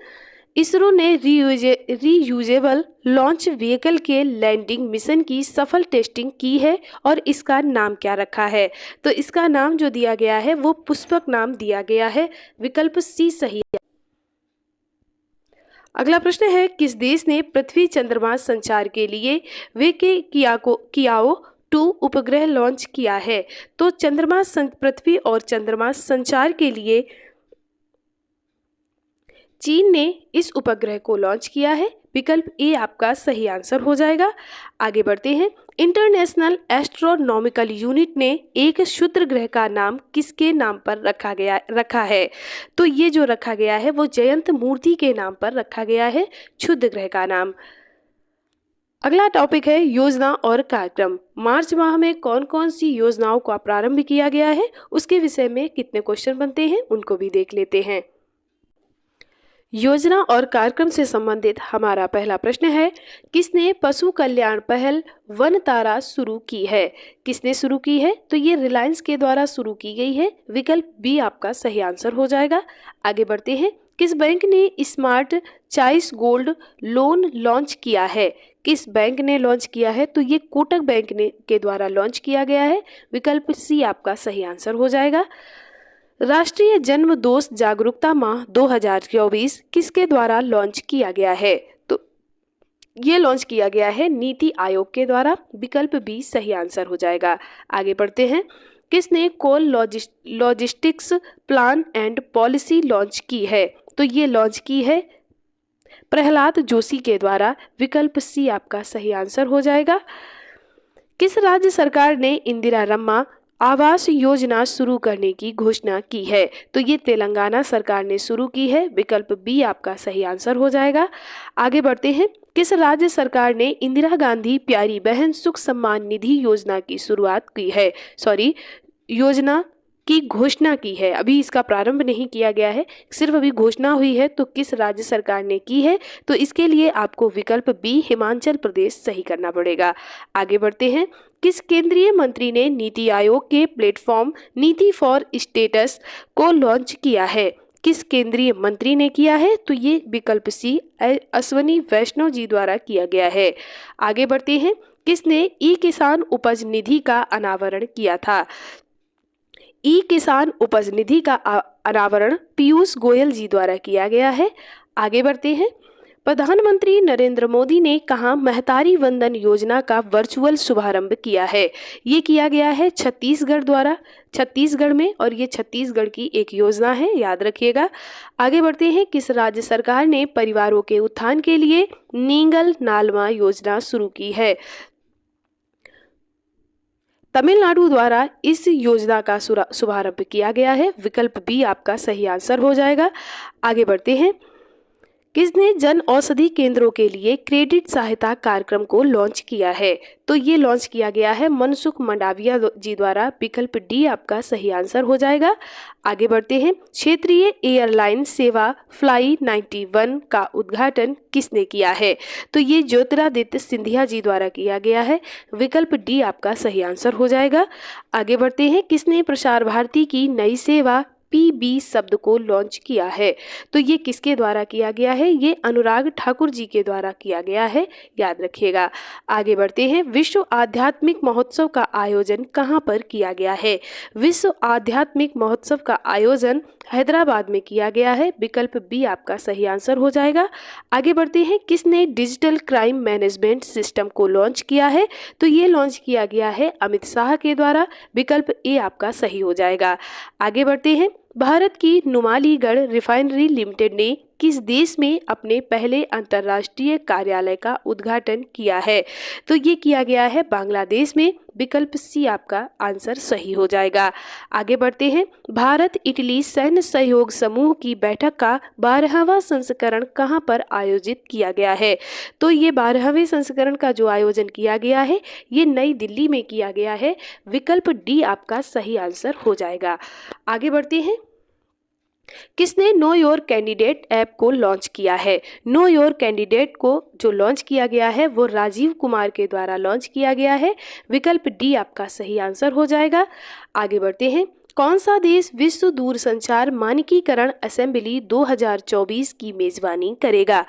इसरो ने रीयूजेबल लॉन्च व्हीकल के लैंडिंग मिशन की सफल टेस्टिंग की है और इसका नाम क्या रखा है? तो इसका नाम जो दिया गया है वो पुष्पक नाम दिया गया है। विकल्प सी सही है। अगला प्रश्न है, किस देश ने पृथ्वी चंद्रमा संचार के लिए कियाओ 2 उपग्रह लॉन्च किया है? तो पृथ्वी और चंद्रमा संचार के लिए चीन ने इस उपग्रह को लॉन्च किया है। विकल्प ए आपका सही आंसर हो जाएगा। आगे बढ़ते हैं। इंटरनेशनल एस्ट्रोनॉमिकल यूनिट ने एक क्षुद्र ग्रह का नाम किसके नाम पर रखा है? तो ये जो रखा गया है वो जयंत मूर्ति के नाम पर रखा गया है क्षुद्र ग्रह का नाम। अगला टॉपिक है योजना और कार्यक्रम। मार्च माह में कौन कौन सी योजनाओं का प्रारंभ किया गया है, उसके विषय में कितने क्वेश्चन बनते हैं उनको भी देख लेते हैं। योजना और कार्यक्रम से संबंधित हमारा पहला प्रश्न है, किसने पशु कल्याण पहल वन तारा शुरू की है? किसने शुरू की है? तो ये रिलायंस के द्वारा शुरू की गई है। विकल्प बी आपका सही आंसर हो जाएगा। आगे बढ़ते हैं। किस बैंक ने smart choice gold loan launch किया है? किस बैंक ने लॉन्च किया है? तो ये कोटक बैंक के द्वारा लॉन्च किया गया है। विकल्प सी आपका सही आंसर हो जाएगा। राष्ट्रीय जन्म दोष जागरूकता माह 2024 किसके द्वारा लॉन्च किया गया है? तो ये लॉन्च किया गया है नीति आयोग के द्वारा। विकल्प बी सही आंसर हो जाएगा। आगे बढ़ते हैं। किसने coal logistics plan and policy launch की है? तो ये लॉन्च की है प्रहलाद जोशी के द्वारा। विकल्प सी आपका सही आंसर हो जाएगा। किस राज्य सरकार ने इंदिरा रम्मा आवास योजना शुरू करने की घोषणा की है? तो ये तेलंगाना सरकार ने शुरू की है। विकल्प बी आपका सही आंसर हो जाएगा। आगे बढ़ते हैं। किस राज्य सरकार ने इंदिरा गांधी प्यारी बहन सुख सम्मान निधि योजना की शुरुआत की है? योजना की घोषणा की है। अभी इसका प्रारंभ नहीं किया गया है, सिर्फ अभी घोषणा हुई है। तो किस राज्य सरकार ने की है? तो इसके लिए आपको विकल्प बी हिमाचल प्रदेश सही करना पड़ेगा। आगे बढ़ते हैं। किस केंद्रीय मंत्री ने नीति आयोग के प्लेटफॉर्म नीति फॉर स्टेटस को लॉन्च किया है? किस केंद्रीय मंत्री ने किया है? तो ये विकल्प सी अश्वनी वैष्णव जी द्वारा किया गया है। आगे बढ़ते हैं। किसने ई किसान उपज निधि का अनावरण किया था? ई किसान उपज निधि का अनावरण पीयूष गोयल जी द्वारा किया गया है। आगे बढ़ते हैं। प्रधानमंत्री नरेंद्र मोदी ने कहा महतारी वंदन योजना का वर्चुअल शुभारंभ किया है? ये किया गया है छत्तीसगढ़ द्वारा, छत्तीसगढ़ में, और ये छत्तीसगढ़ की एक योजना है, याद रखिएगा। आगे बढ़ते हैं। किस राज्य सरकार ने परिवारों के उत्थान के लिए नींगल नालमा योजना शुरू की है? तमिलनाडु द्वारा इस योजना का शुभारंभ किया गया है। विकल्प बी आपका सही आंसर हो जाएगा। आगे बढ़ते हैं। किसने जन औषधि केंद्रों के लिए क्रेडिट सहायता कार्यक्रम को लॉन्च किया है? तो ये लॉन्च किया गया है मनसुख मंडाविया जी द्वारा। विकल्प डी आपका सही आंसर हो जाएगा। आगे बढ़ते हैं। क्षेत्रीय एयरलाइन सेवा फ्लाई 91 का उद्घाटन किसने किया है? तो ये ज्योतिरादित्य सिंधिया जी द्वारा किया गया है। विकल्प डी आपका सही आंसर हो जाएगा। आगे बढ़ते हैं। किसने प्रसार भारती की नई सेवा पीबी शब्द को लॉन्च किया है? तो ये किसके द्वारा किया गया है? ये अनुराग ठाकुर जी के द्वारा किया गया है, याद रखिएगा। आगे बढ़ते हैं। विश्व आध्यात्मिक महोत्सव का आयोजन कहाँ पर किया गया है? विश्व आध्यात्मिक महोत्सव का आयोजन हैदराबाद में किया गया है। विकल्प बी आपका सही आंसर हो जाएगा। आगे बढ़ते हैं। किसने डिजिटल क्राइम मैनेजमेंट सिस्टम को लॉन्च किया है? तो ये लॉन्च किया गया है अमित शाह के द्वारा। विकल्प ए आपका सही हो जाएगा। आगे बढ़ते हैं। भारत की नुमालीगढ़ रिफाइनरी लिमिटेड ने किस देश में अपने पहले अंतर्राष्ट्रीय कार्यालय का उद्घाटन किया है? तो ये किया गया है बांग्लादेश में। विकल्प सी आपका आंसर सही हो जाएगा। आगे बढ़ते हैं। भारत इटली सैन्य सहयोग समूह की बैठक का 12वां संस्करण कहां पर आयोजित किया गया है? तो ये 12वें संस्करण का जो आयोजन किया गया है ये नई दिल्ली में किया गया है। विकल्प डी आपका सही आंसर हो जाएगा। आगे बढ़ते हैं। किसने नो योर कैंडिडेट ऐप को लॉन्च किया है? नो योर कैंडिडेट को जो लॉन्च किया गया है वो राजीव कुमार के द्वारा लॉन्च किया गया है। विकल्प डी आपका सही आंसर हो जाएगा। आगे बढ़ते हैं। कौन सा देश विश्व दूरसंचार मानकीकरण असेंबली 2024 की मेजबानी करेगा?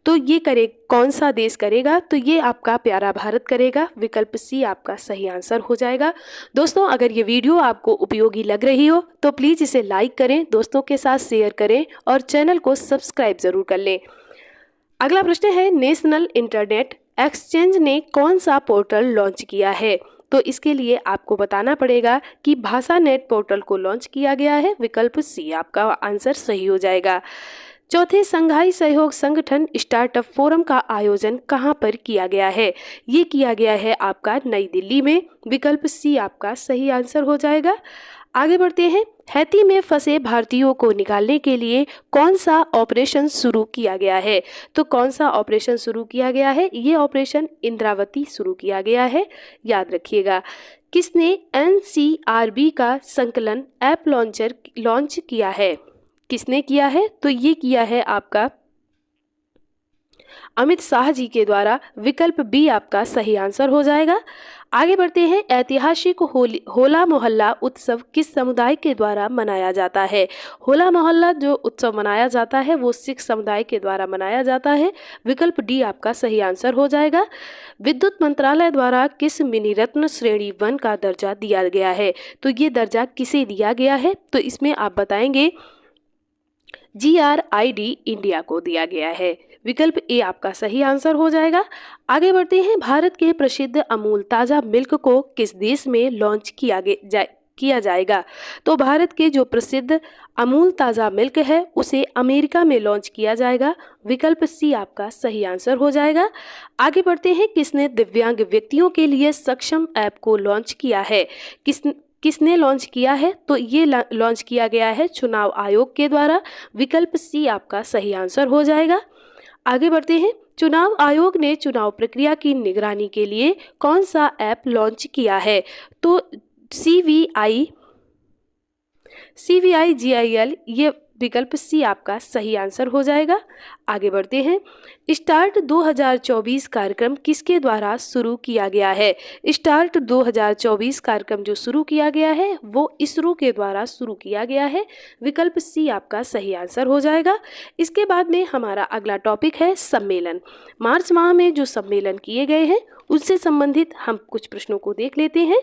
तो ये कौन सा देश करेगा? तो ये आपका प्यारा भारत करेगा। विकल्प सी आपका सही आंसर हो जाएगा। दोस्तों, अगर ये वीडियो आपको उपयोगी लग रही हो तो प्लीज़ इसे लाइक करें, दोस्तों के साथ शेयर करें और चैनल को सब्सक्राइब जरूर कर लें। अगला प्रश्न है। नेशनल इंटरनेट एक्सचेंज ने कौन सा पोर्टल लॉन्च किया है? तो इसके लिए आपको बताना पड़ेगा कि भाषा नेट पोर्टल को लॉन्च किया गया है। विकल्प सी आपका आंसर सही हो जाएगा। चौथे संघाई सहयोग संगठन स्टार्टअप फोरम का आयोजन कहां पर किया गया है? ये किया गया है आपका नई दिल्ली में। विकल्प सी आपका सही आंसर हो जाएगा। आगे बढ़ते हैं। हैती में फंसे भारतीयों को निकालने के लिए कौन सा ऑपरेशन शुरू किया गया है? तो कौन सा ऑपरेशन शुरू किया गया है? ये ऑपरेशन इंद्रावती शुरू किया गया है, याद रखिएगा। किसने एनसीआरबी का संकलन ऐप लॉन्च किया है? किसने किया है? तो ये किया है आपका अमित शाह जी के द्वारा। विकल्प बी आपका सही आंसर हो जाएगा। आगे बढ़ते हैं। ऐतिहासिक होला मोहल्ला उत्सव किस समुदाय के द्वारा मनाया जाता है? होला मोहल्ला जो उत्सव मनाया जाता है वो सिख समुदाय के द्वारा मनाया जाता है। विकल्प डी आपका सही आंसर हो जाएगा। विद्युत मंत्रालय द्वारा किस मिनी रत्न श्रेणी 1 का दर्जा दिया गया है? तो ये दर्जा किसे दिया गया है? तो इसमें आप बताएंगे GRID इंडिया को दिया गया है। विकल्प ए आपका सही आंसर हो जाएगा। आगे बढ़ते हैं। भारत के प्रसिद्ध अमूल ताज़ा मिल्क को किस देश में लॉन्च किया जाएगा? तो भारत के जो प्रसिद्ध अमूल ताज़ा मिल्क है उसे अमेरिका में लॉन्च किया जाएगा। विकल्प सी आपका सही आंसर हो जाएगा। आगे बढ़ते हैं। किसने दिव्यांग व्यक्तियों के लिए सक्षम ऐप को लॉन्च किया है? किसने लॉन्च किया है? तो ये लॉन्च किया गया है चुनाव आयोग के द्वारा। विकल्प सी आपका सही आंसर हो जाएगा। आगे बढ़ते हैं। चुनाव आयोग ने चुनाव प्रक्रिया की निगरानी के लिए कौन सा ऐप लॉन्च किया है? तो CVI CVIGIL, ये विकल्प सी आपका सही आंसर हो जाएगा। आगे बढ़ते हैं। स्टार्ट 2024 कार्यक्रम किसके द्वारा शुरू किया गया है? स्टार्ट 2024 कार्यक्रम जो शुरू किया गया है वो इसरो के द्वारा शुरू किया गया है। विकल्प सी आपका सही आंसर हो जाएगा। इसके बाद में हमारा अगला टॉपिक है सम्मेलन। मार्च माह में जो सम्मेलन किए गए हैं उससे संबंधित हम कुछ प्रश्नों को देख लेते हैं।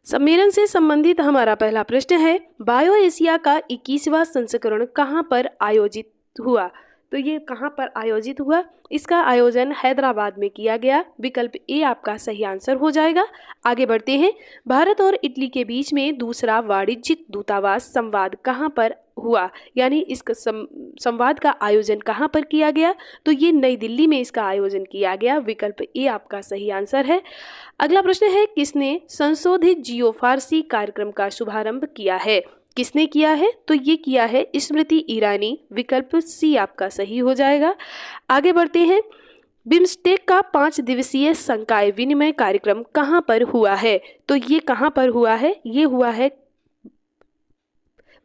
सम्मेलन से संबंधित हमारा पहला प्रश्न है, बायो एशिया का 21वां संस्करण कहाँ पर आयोजित हुआ? तो ये कहाँ पर आयोजित हुआ? इसका आयोजन हैदराबाद में किया गया। विकल्प ए आपका सही आंसर हो जाएगा। आगे बढ़ते हैं। भारत और इटली के बीच में दूसरा वाणिज्यिक दूतावास संवाद कहाँ पर हुआ? यानी इस संवाद का आयोजन कहाँ पर किया गया? तो ये नई दिल्ली में इसका आयोजन किया गया। विकल्प ए आपका सही आंसर है। अगला प्रश्न है, किसने संशोधित जियो फारसी कार्यक्रम का शुभारंभ किया है? किसने किया है? तो ये किया है स्मृति ईरानी। विकल्प सी आपका सही हो जाएगा। आगे बढ़ते हैं। बिम्स्टेक का 5 दिवसीय संकाय विनिमय कार्यक्रम कहाँ पर हुआ है? तो ये कहाँ पर हुआ है? ये हुआ है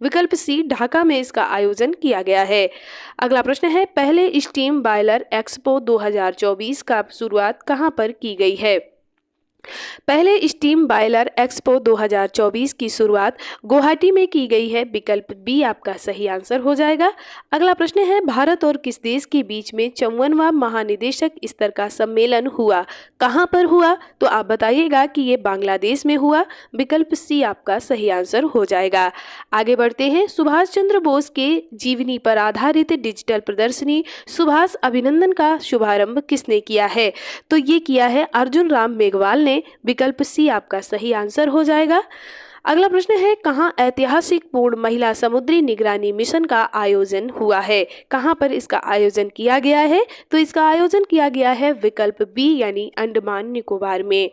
विकल्प सी, ढाका में इसका आयोजन किया गया है। अगला प्रश्न है, पहले स्टीम बॉयलर एक्सपो 2024 का शुरुआत कहाँ पर की गई है? पहले स्टीम बॉयलर एक्सपो 2024 की शुरुआत गुवाहाटी में की गई है। विकल्प बी आपका सही आंसर हो जाएगा। अगला प्रश्न है, भारत और किस देश के बीच में 54वां महानिदेशक स्तर का सम्मेलन हुआ? कहां पर हुआ? तो आप बताइएगा कि ये बांग्लादेश में हुआ। विकल्प सी आपका सही आंसर हो जाएगा। आगे बढ़ते हैं। सुभाष चंद्र बोस के जीवनी पर आधारित डिजिटल प्रदर्शनी सुभाष अभिनंदन का शुभारंभ किसने किया है? तो ये किया है अर्जुन राम मेघवाल ने। विकल्प सी आपका सही आंसर हो जाएगा। अगला प्रश्न है, कहाँ ऐतिहासिक पूर्ण महिला समुद्री निगरानी मिशन का आयोजन हुआ है? कहाँ पर इसका आयोजन किया गया है? तो इसका आयोजन किया गया है विकल्प बी यानी अंडमान निकोबार में।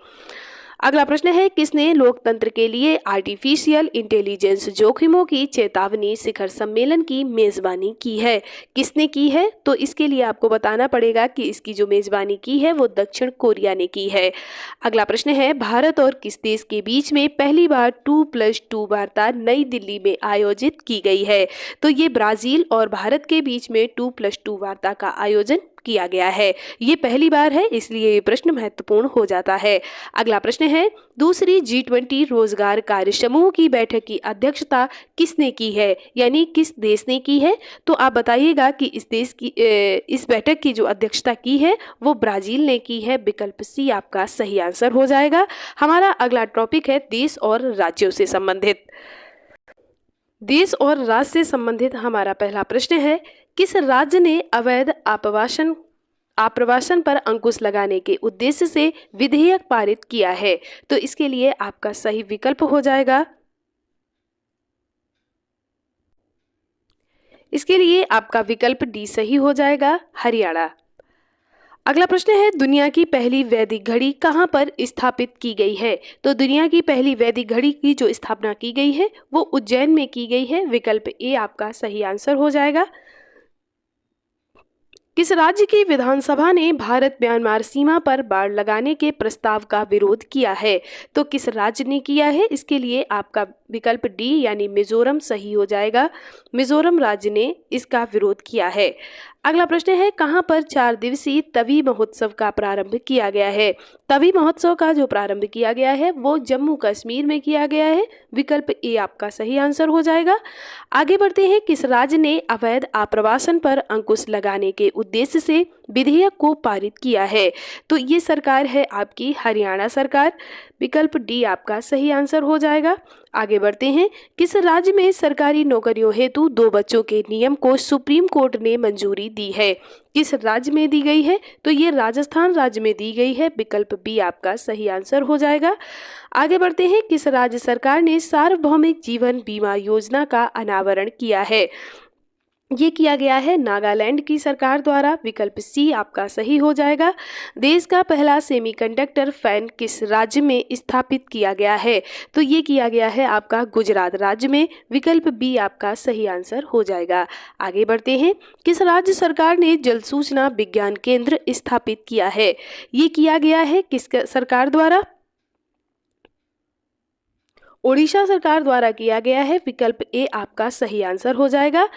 अगला प्रश्न है, किसने लोकतंत्र के लिए आर्टिफिशियल इंटेलिजेंस जोखिमों की चेतावनी शिखर सम्मेलन की मेजबानी की है? किसने की है? तो इसके लिए आपको बताना पड़ेगा कि इसकी जो मेजबानी की है वो दक्षिण कोरिया ने की है। अगला प्रश्न है, भारत और किस देश के बीच में पहली बार 2+2 वार्ता नई दिल्ली में आयोजित की गई है? तो ये ब्राजील और भारत के बीच में 2+2 वार्ता का आयोजन किया गया है। ये पहली बार है, इसलिए ये प्रश्न महत्वपूर्ण हो जाता है। अगला प्रश्न है, दूसरी G20 रोजगार कार्य समूह की बैठक की अध्यक्षता किसने की है? यानी किस देश ने की है? तो आप बताइएगा कि इस बैठक की जो अध्यक्षता की है वो ब्राजील ने की है। विकल्प सी आपका सही आंसर हो जाएगा। हमारा अगला टॉपिक है देश और राज्यों से संबंधित। देश और राज्य से संबंधित हमारा पहला प्रश्न है, किस राज्य ने अवैध आप्रवासन पर अंकुश लगाने के उद्देश्य से विधेयक पारित किया है? तो इसके लिए आपका सही विकल्प हो जाएगा। इसके लिए आपका विकल्प डी सही हो जाएगा, हरियाणा। अगला प्रश्न है, दुनिया की पहली वैदिक घड़ी कहाँ पर स्थापित की गई है? तो दुनिया की पहली वैदिक घड़ी की जो स्थापना की गई है वो उज्जैन में की गई है। विकल्प ए आपका सही आंसर हो जाएगा। किस राज्य की विधानसभा ने भारत म्यांमार सीमा पर बाड़ लगाने के प्रस्ताव का विरोध किया है? तो किस राज्य ने किया है? इसके लिए आपका विकल्प डी यानी मिजोरम सही हो जाएगा। मिजोरम राज्य ने इसका विरोध किया है। अगला प्रश्न है, कहां पर 4 दिवसीय तवी महोत्सव का प्रारंभ किया गया है? तवी महोत्सव का जो प्रारंभ किया गया है वो जम्मू कश्मीर में किया गया है। विकल्प ए आपका सही आंसर हो जाएगा। आगे बढ़ते हैं, किस राज्य ने अवैध आप्रवासन पर अंकुश लगाने के उद्देश्य से विधेयक को पारित किया है? तो ये सरकार है आपकी हरियाणा सरकार। विकल्प डी आपका सही आंसर हो जाएगा। आगे बढ़ते हैं, किस राज्य में सरकारी नौकरियों हेतु 2 बच्चों के नियम को सुप्रीम कोर्ट ने मंजूरी दी है? किस राज्य में दी गई है? तो ये राजस्थान राज्य में दी गई है। विकल्प बी आपका सही आंसर हो जाएगा। आगे बढ़ते हैं, किस राज्य सरकार ने सार्वभौमिक जीवन बीमा योजना का अनावरण किया है? ये किया गया है नागालैंड की सरकार द्वारा। विकल्प सी आपका सही हो जाएगा। देश का पहला सेमीकंडक्टर फैन किस राज्य में स्थापित किया गया है? तो ये किया गया है आपका गुजरात राज्य में। विकल्प बी आपका सही आंसर हो जाएगा। आगे बढ़ते हैं, किस राज्य सरकार ने जल सूचना विज्ञान केंद्र स्थापित किया है? ये किया गया है किस सरकार द्वारा? ओडिशा सरकार द्वारा किया गया है। विकल्प ए आपका सही आंसर हो जाएगा।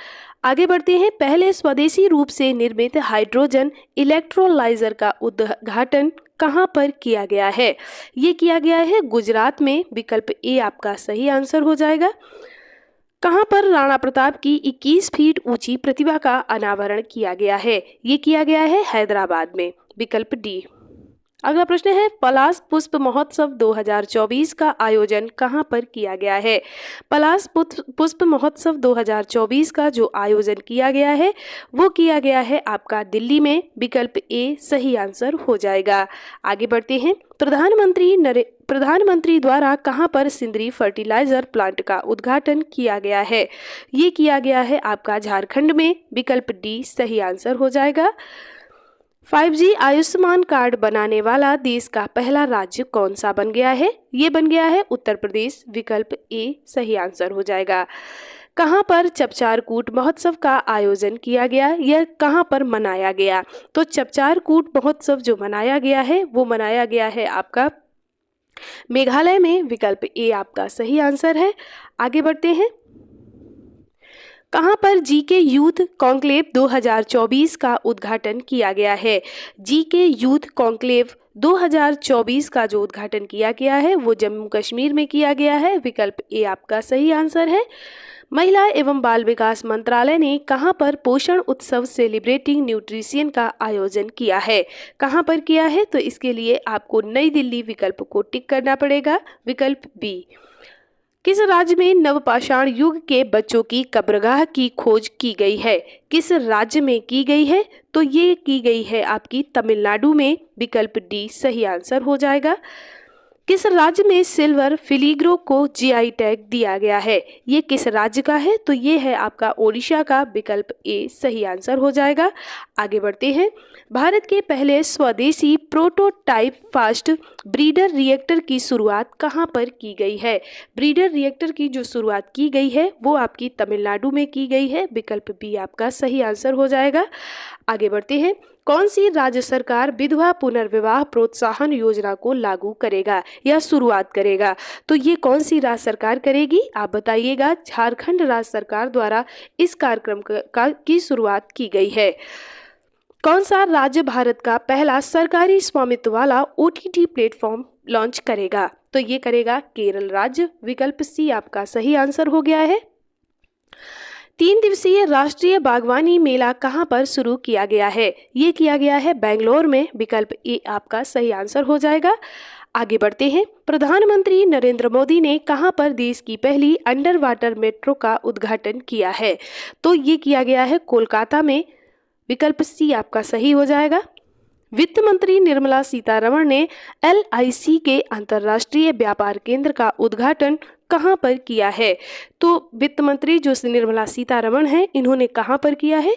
आगे बढ़ते हैं। पहले स्वदेशी रूप से निर्मित हाइड्रोजन इलेक्ट्रोलाइजर का उद्घाटन कहाँ पर किया गया है? ये किया गया है गुजरात में। विकल्प ए आपका सही आंसर हो जाएगा। कहाँ पर राणा प्रताप की 21 फीट ऊंची प्रतिमा का अनावरण किया गया है? ये किया गया है हैदराबाद में। विकल्प डी। अगला प्रश्न है, पलाश पुष्प महोत्सव 2024 का आयोजन कहाँ पर किया गया है? पलाश पुष्प महोत्सव 2024 का जो आयोजन किया गया है वो किया गया है आपका दिल्ली में। विकल्प ए सही आंसर हो जाएगा। आगे बढ़ते हैं। प्रधानमंत्री द्वारा कहाँ पर सिंदरी फर्टिलाइजर प्लांट का उद्घाटन किया गया है? ये किया गया है आपका झारखंड में। विकल्प डी सही आंसर हो जाएगा। 5G आयुष्मान कार्ड बनाने वाला देश का पहला राज्य कौन सा बन गया है? ये बन गया है उत्तर प्रदेश। विकल्प ए सही आंसर हो जाएगा। कहाँ पर चपचारकूट महोत्सव का आयोजन किया गया? यह कहाँ पर मनाया गया? तो चपचारकूट महोत्सव जो मनाया गया है वो मनाया गया है आपका मेघालय में। विकल्प ए आपका सही आंसर है। आगे बढ़ते हैं। कहाँ पर जीके यूथ कॉन्क्लेव 2024 का उद्घाटन किया गया है? जीके यूथ कॉन्क्लेव 2024 का जो उद्घाटन किया गया है वो जम्मू कश्मीर में किया गया है। विकल्प ए आपका सही आंसर है। महिला एवं बाल विकास मंत्रालय ने कहाँ पर पोषण उत्सव सेलिब्रेटिंग न्यूट्रिशन का आयोजन किया है? कहाँ पर किया है? तो इसके लिए आपको नई दिल्ली विकल्प को टिक करना पड़ेगा। विकल्प बी। किस राज्य में नवपाषाण युग के बच्चों की कब्रगाह की खोज की गई है? किस राज्य में की गई है? तो ये की गई है आपकी तमिलनाडु में। विकल्प डी सही आंसर हो जाएगा। किस राज्य में सिल्वर फिलीग्रो को जीआई टैग दिया गया है? ये किस राज्य का है? तो ये है आपका ओडिशा का। विकल्प ए सही आंसर हो जाएगा। आगे बढ़ते हैं। भारत के पहले स्वदेशी प्रोटोटाइप फास्ट ब्रीडर रिएक्टर की शुरुआत कहाँ पर की गई है? ब्रीडर रिएक्टर की जो शुरुआत की गई है वो आपकी तमिलनाडु में की गई है। विकल्प बी आपका सही आंसर हो जाएगा। आगे बढ़ते हैं। कौन सी राज्य सरकार विधवा पुनर्विवाह प्रोत्साहन योजना को लागू करेगा या शुरुआत करेगा? तो ये कौन सी राज्य सरकार करेगी आप बताइएगा। झारखंड राज्य सरकार द्वारा इस कार्यक्रम की शुरुआत की गई है। कौन सा राज्य भारत का पहला सरकारी स्वामित्व वाला OTT प्लेटफॉर्म लॉन्च करेगा? तो ये करेगा केरल राज्य। विकल्प सी आपका सही आंसर हो गया है। 3 दिवसीय राष्ट्रीय बागवानी मेला कहाँ पर शुरू किया गया है? ये किया गया है बेंगलोर में। विकल्प ए आपका सही आंसर हो जाएगा। आगे बढ़ते हैं। प्रधानमंत्री नरेंद्र मोदी ने कहाँ पर देश की पहली अंडर वाटर मेट्रो का उद्घाटन किया है? तो ये किया गया है कोलकाता में। विकल्प सी आपका सही हो जाएगा। वित्त मंत्री निर्मला सीतारमण ने LIC के अंतर्राष्ट्रीय व्यापार केंद्र का उद्घाटन कहाँ पर किया है? तो वित्त मंत्री जो निर्मला सीतारमण हैं इन्होंने कहाँ पर किया है?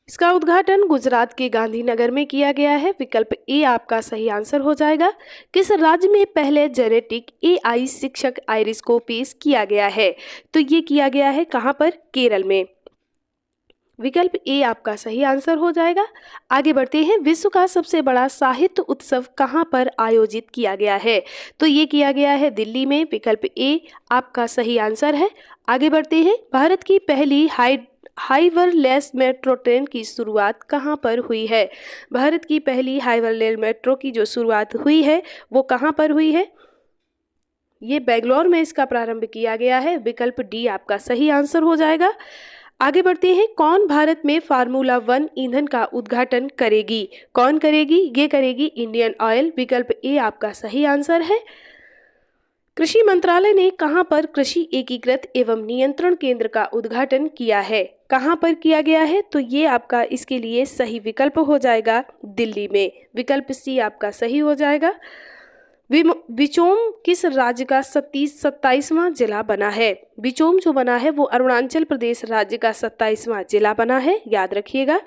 इसका उद्घाटन गुजरात के गांधीनगर में किया गया है। विकल्प ए आपका सही आंसर हो जाएगा। किस राज्य में पहले जेनेटिक AI शिक्षक आइरिस को पेश किया गया है? तो ये किया गया है कहाँ पर? केरल में। विकल्प ए आपका सही आंसर हो जाएगा। आगे बढ़ते हैं। विश्व का सबसे बड़ा साहित्य उत्सव कहाँ पर आयोजित किया गया है? तो ये किया गया है दिल्ली में। विकल्प ए आपका सही आंसर है। आगे बढ़ते हैं। भारत की पहली हाइवरलेस मेट्रो ट्रेन की शुरुआत कहाँ पर हुई है? भारत की पहली हाइवरलेस मेट्रो की जो शुरुआत हुई है वो कहाँ पर हुई है? ये बेंगलोर में इसका प्रारंभ किया गया है। विकल्प डी आपका सही आंसर हो जाएगा। आगे बढ़ते हैं। कौन भारत में फार्मूला 1 ईंधन का उद्घाटन करेगी? कौन करेगी? ये करेगी इंडियन ऑयल। विकल्प ए आपका सही आंसर है। कृषि मंत्रालय ने कहां पर कृषि एकीकृत एवं नियंत्रण केंद्र का उद्घाटन किया है? कहां पर किया गया है? तो ये आपका इसके लिए सही विकल्प हो जाएगा दिल्ली में। विकल्प सी आपका सही हो जाएगा। विचोम किस राज्य का 27वां जिला बना है? विचोम जो बना है वो अरुणाचल प्रदेश राज्य का 27वां जिला बना है, याद रखिएगा।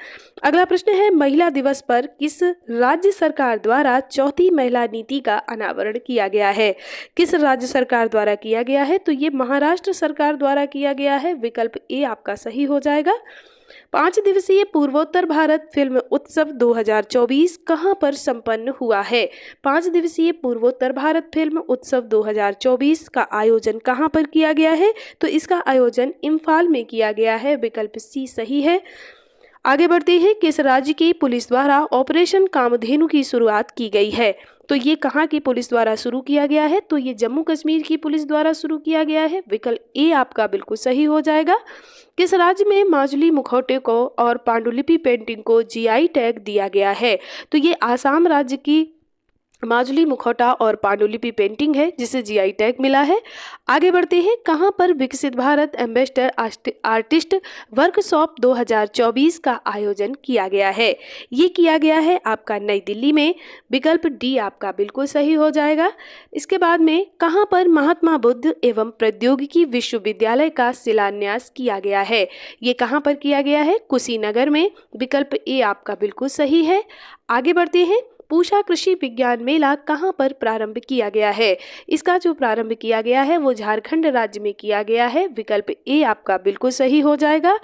अगला प्रश्न है। महिला दिवस पर किस राज्य सरकार द्वारा चौथी महिला नीति का अनावरण किया गया है? किस राज्य सरकार द्वारा किया गया है? तो ये महाराष्ट्र सरकार द्वारा किया गया है। विकल्प ए आपका सही हो जाएगा। 5 दिवसीय पूर्वोत्तर भारत फिल्म उत्सव 2024 कहां पर संपन्न हुआ है? 5 दिवसीय पूर्वोत्तर भारत फिल्म उत्सव 2024 का आयोजन कहां पर किया गया है? तो इसका आयोजन इम्फाल में किया गया है। विकल्प सी सही है। आगे बढ़ते हैं। किस राज्य की पुलिस द्वारा ऑपरेशन कामधेनु की शुरुआत की गई है? तो ये कहाँ की पुलिस द्वारा शुरू किया गया है? तो ये जम्मू कश्मीर की पुलिस द्वारा शुरू किया गया है। विकल्प ए आपका बिल्कुल सही हो जाएगा। किस राज्य में माजुली मुखौटे को और पांडुलिपि पेंटिंग को जीआई टैग दिया गया है? तो ये आसाम राज्य की माजुली मुखौटा और पांडुलिपि पेंटिंग है जिसे जीआई टैग मिला है। आगे बढ़ते हैं। कहां पर विकसित भारत एम्बेसडर आर्टिस्ट वर्कशॉप 2024 का आयोजन किया गया है? ये किया गया है आपका नई दिल्ली में। विकल्प डी आपका बिल्कुल सही हो जाएगा। इसके बाद में कहां पर महात्मा बुद्ध एवं प्रौद्योगिकी विश्वविद्यालय का शिलान्यास किया गया है? ये कहां पर किया गया है? कुशीनगर में। विकल्प ए आपका बिल्कुल सही है। आगे बढ़ते हैं। पूषा कृषि विज्ञान मेला कहां पर प्रारंभ किया गया है? इसका जो प्रारंभ किया गया है वो झारखंड राज्य में किया गया है। विकल्प ए आपका बिल्कुल सही हो जाएगा।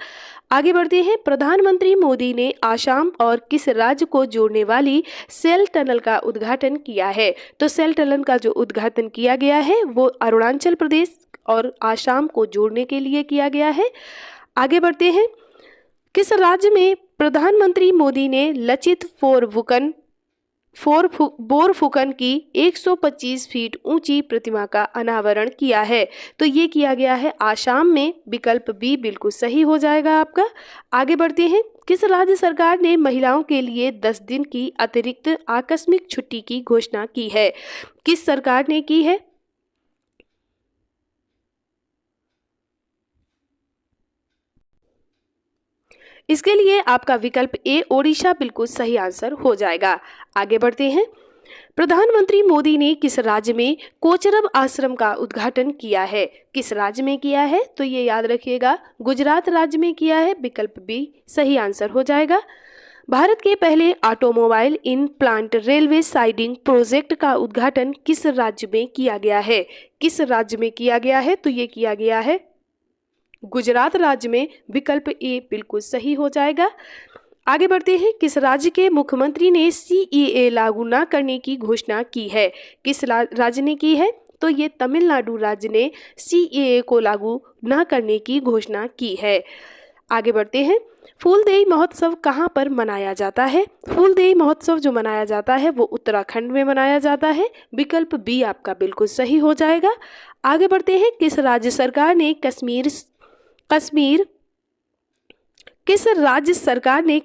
आगे बढ़ते हैं। प्रधानमंत्री मोदी ने आसाम और किस राज्य को जोड़ने वाली सेल टनल का उद्घाटन किया है? तो सेल टनल का जो उद्घाटन किया गया है वो अरुणाचल प्रदेश और आसाम को जोड़ने के लिए किया गया है। आगे बढ़ते हैं। किस राज्य में प्रधानमंत्री मोदी ने लचित बोरफुकन की 125 फीट ऊंची प्रतिमा का अनावरण किया है? तो ये किया गया है आसाम में। विकल्प बी बिल्कुल सही हो जाएगा आपका। आगे बढ़ते हैं। किस राज्य सरकार ने महिलाओं के लिए 10 दिन की अतिरिक्त आकस्मिक छुट्टी की घोषणा की है? किस सरकार ने की है? इसके लिए आपका विकल्प ए ओडिशा बिल्कुल सही आंसर हो जाएगा। आगे बढ़ते हैं। प्रधानमंत्री मोदी ने किस राज्य में कोचरब आश्रम का उद्घाटन किया है? किस राज्य में किया है? तो ये याद रखिएगा, गुजरात राज्य में किया है। विकल्प बी सही आंसर हो जाएगा। भारत के पहले automobile in plant railway siding project का उद्घाटन किस राज्य में किया गया है? किस राज्य में किया गया है? तो ये किया गया है गुजरात राज्य में। विकल्प ए बिल्कुल सही हो जाएगा। आगे बढ़ते हैं। किस राज्य के मुख्यमंत्री ने सीएए लागू न करने की घोषणा की है? किस राज्य ने की है? तो ये तमिलनाडु राज्य ने सीएए को लागू न करने की घोषणा की है। आगे बढ़ते हैं। फूलदेई महोत्सव कहाँ पर मनाया जाता है? फूलदेई महोत्सव जो मनाया जाता है वो उत्तराखंड में मनाया जाता है। विकल्प बी आपका बिल्कुल सही हो जाएगा। आगे बढ़ते हैं। किस राज्य सरकार ने किस राज्य सरकार ने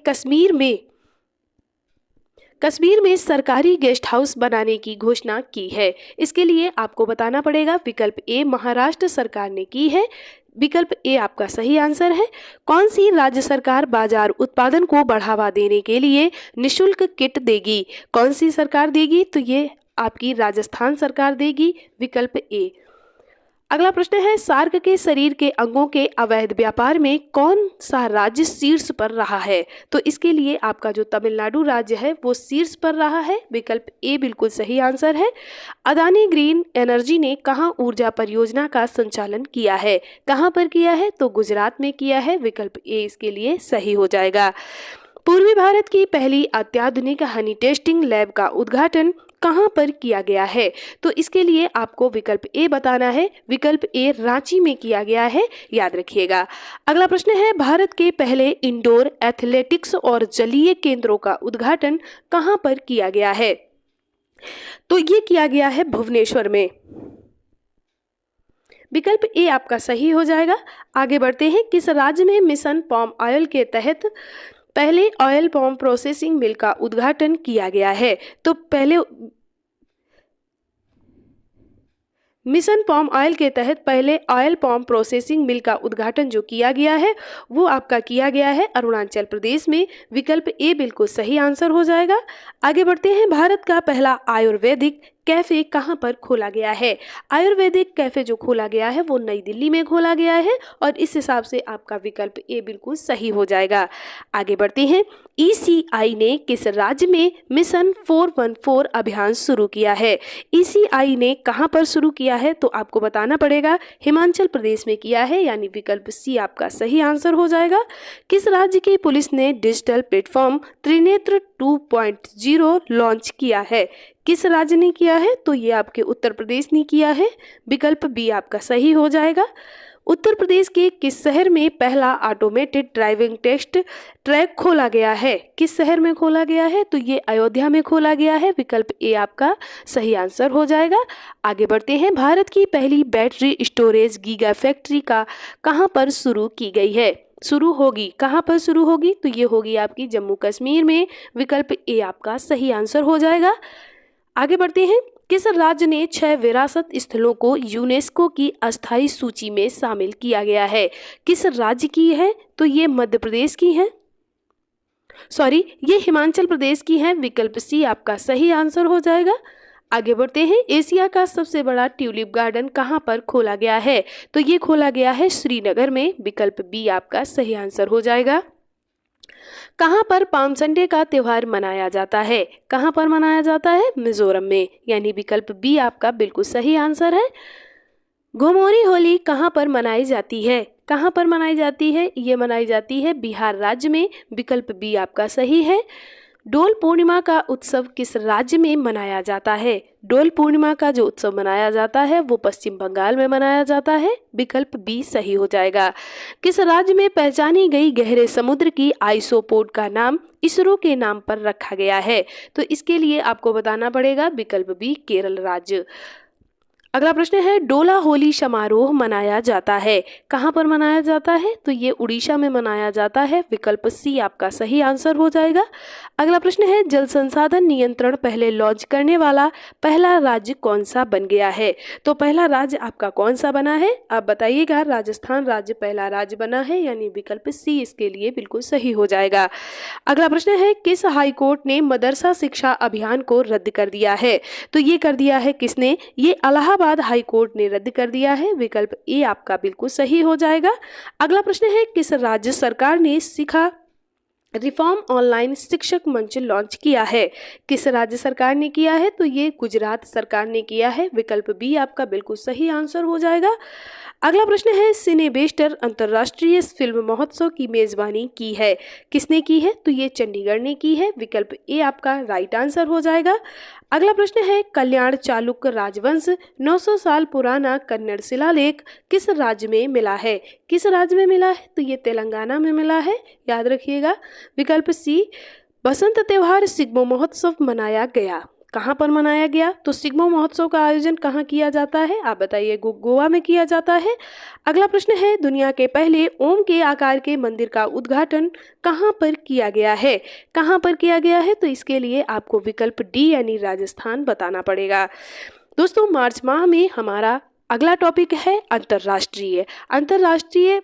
कश्मीर में सरकारी गेस्ट हाउस बनाने की घोषणा की है? इसके लिए आपको बताना पड़ेगा। विकल्प ए महाराष्ट्र सरकार ने की है। विकल्प ए आपका सही आंसर है। कौन सी राज्य सरकार बाजार उत्पादन को बढ़ावा देने के लिए निशुल्क किट देगी? कौन सी सरकार देगी? तो ये आपकी राजस्थान सरकार देगी। विकल्प ए। अगला प्रश्न है। सार्क के शरीर के अंगों के अवैध व्यापार में कौन सा राज्य शीर्ष पर रहा है? तो इसके लिए आपका जो तमिलनाडु राज्य है वो शीर्ष पर रहा है। विकल्प ए बिल्कुल सही आंसर है। अदानी ग्रीन एनर्जी ने कहां ऊर्जा परियोजना का संचालन किया है? कहां पर किया है? तो गुजरात में किया है। विकल्प ए इसके लिए सही हो जाएगा। पूर्वी भारत की पहली अत्याधुनिक हनी टेस्टिंग लैब का उद्घाटन कहां पर किया गया है? तो इसके लिए आपको विकल्प ए बताना है। विकल्प ए रांची में किया गया है, याद रखिएगा। अगला प्रश्न है। भारत के पहले इंडोर एथलेटिक्स और जलीय केंद्रों का उद्घाटन कहां पर किया गया है? तो ये किया गया है भुवनेश्वर में। विकल्प ए आपका सही हो जाएगा। आगे बढ़ते हैं। किस राज्य में मिशन पाम ऑयल के तहत पहले ऑयल पाम प्रोसेसिंग मिल का उद्घाटन किया गया है? तो पहले मिशन पाम ऑयल के तहत पहले ऑयल पाम प्रोसेसिंग मिल का उद्घाटन जो किया गया है वो आपका किया गया है अरुणाचल प्रदेश में। विकल्प ए बिल्कुल सही आंसर हो जाएगा। आगे बढ़ते हैं। भारत का पहला आयुर्वेदिक कैफे कहाँ पर खोला गया है? आयुर्वेदिक कैफे जो खोला गया है वो नई दिल्ली में खोला गया है और इस हिसाब से आपका विकल्प ए बिल्कुल सही हो जाएगा। आगे बढ़ते हैं। ECI ने किस राज्य में मिशन 414 अभियान शुरू किया है? ECI ने कहां पर शुरू किया है? तो आपको बताना पड़ेगा हिमाचल प्रदेश में किया है, यानी विकल्प सी आपका सही आंसर हो जाएगा। किस राज्य की पुलिस ने डिजिटल प्लेटफॉर्म त्रिनेत्र 2.0 लॉन्च किया है? किस राज्य ने किया है? तो ये आपके उत्तर प्रदेश ने किया है। विकल्प बी आपका सही हो जाएगा। उत्तर प्रदेश के किस शहर में पहला ऑटोमेटेड ड्राइविंग टेस्ट ट्रैक खोला गया है? किस शहर में खोला गया है? तो ये अयोध्या में खोला गया है। विकल्प ए आपका सही आंसर हो जाएगा। आगे बढ़ते हैं। भारत की पहली बैटरी स्टोरेज गीगा फैक्ट्री का कहां पर शुरू की गई है? शुरू होगी, कहां पर शुरू होगी? तो ये होगी आपकी जम्मू कश्मीर में। विकल्प ए आपका सही आंसर हो जाएगा। आगे बढ़ते हैं। किस राज्य ने 6 विरासत स्थलों को यूनेस्को की अस्थायी सूची में शामिल किया गया है? किस राज्य की है? तो ये मध्य प्रदेश की है, ये हिमाचल प्रदेश की है। विकल्प सी आपका सही आंसर हो जाएगा। आगे बढ़ते हैं। एशिया का सबसे बड़ा ट्यूलिप गार्डन कहां पर खोला गया है? तो ये खोला गया है श्रीनगर में। विकल्प बी आपका सही आंसर हो जाएगा। कहां पर पाम संडे का त्योहार मनाया जाता है? कहां पर मनाया जाता है? मिजोरम में, यानी विकल्प बी आपका बिल्कुल सही आंसर है। घुमोरी होली कहां पर मनाई जाती है? कहां पर मनाई जाती है? ये मनाई जाती है बिहार राज्य में। विकल्प बी आपका सही है। डोल पूर्णिमा का उत्सव किस राज्य में मनाया जाता है? डोल पूर्णिमा का जो उत्सव मनाया जाता है वो पश्चिम बंगाल में मनाया जाता है। विकल्प बी सही हो जाएगा। किस राज्य में पहचानी गई गहरे समुद्र की आइसोपोड का नाम इसरो के नाम पर रखा गया है? तो इसके लिए आपको बताना पड़ेगा विकल्प बी केरल राज्य। अगला प्रश्न है। डोला होली समारोह मनाया जाता है, कहां पर मनाया जाता है? तो ये उड़ीसा में मनाया जाता है। विकल्प सी आपका सही आंसर हो जाएगा। अगला प्रश्न है। जल संसाधन नियंत्रण पहले लॉन्च करने वाला पहला राज्य कौन सा बन गया है? तो पहला राज्य आपका कौन सा बना है? आप बताइएगा। राजस्थान राज्य पहला राज्य बना है, यानी विकल्प सी इसके लिए बिल्कुल सही हो जाएगा। अगला प्रश्न है। किस हाईकोर्ट ने मदरसा शिक्षा अभियान को रद्द कर दिया है? तो ये कर दिया है किसने? ये इलाहाबाद हाई कोर्ट ने रद्द कर दिया है। विकल्प ए आपका बिल्कुल सही हो जाएगा। अगला प्रश्न है। किस राज्य सरकार ने शिक्षा रिफॉर्म ऑनलाइन शिक्षक मंच लॉन्च किया है? किस राज्य सरकार ने किया है? तो ये गुजरात सरकार ने किया है। विकल्प बी आपका बिल्कुल सही आंसर हो जाएगा। अगला प्रश्न है। सिनेबेस्टर अंतर्राष्ट्रीय फिल्म महोत्सव की मेजबानी की है, किसने की है? तो ये चंडीगढ़ ने की है। विकल्प ए आपका राइट आंसर हो जाएगा। अगला प्रश्न है। कल्याण चालुक्य राजवंश 900 साल पुराना कन्नड़ शिलालेख किस राज्य में मिला है? किस राज्य में मिला है? तो ये तेलंगाना में मिला है, याद रखिएगा। विकल्प सी। बसंत त्योहार सिग्मो महोत्सव मनाया गया, कहाँ पर मनाया गया? तो सिग्मो महोत्सव का आयोजन कहाँ किया जाता है? आप बताइए। गोवा में किया जाता है। अगला प्रश्न है। दुनिया के पहले ओम के आकार के मंदिर का उद्घाटन कहाँ पर किया गया है? कहाँ पर किया गया है? तो इसके लिए आपको विकल्प डी यानी राजस्थान बताना पड़ेगा। दोस्तों, मार्च माह में हमारा अगला टॉपिक है अंतर्राष्ट्रीय। अंतर्राष्ट्रीय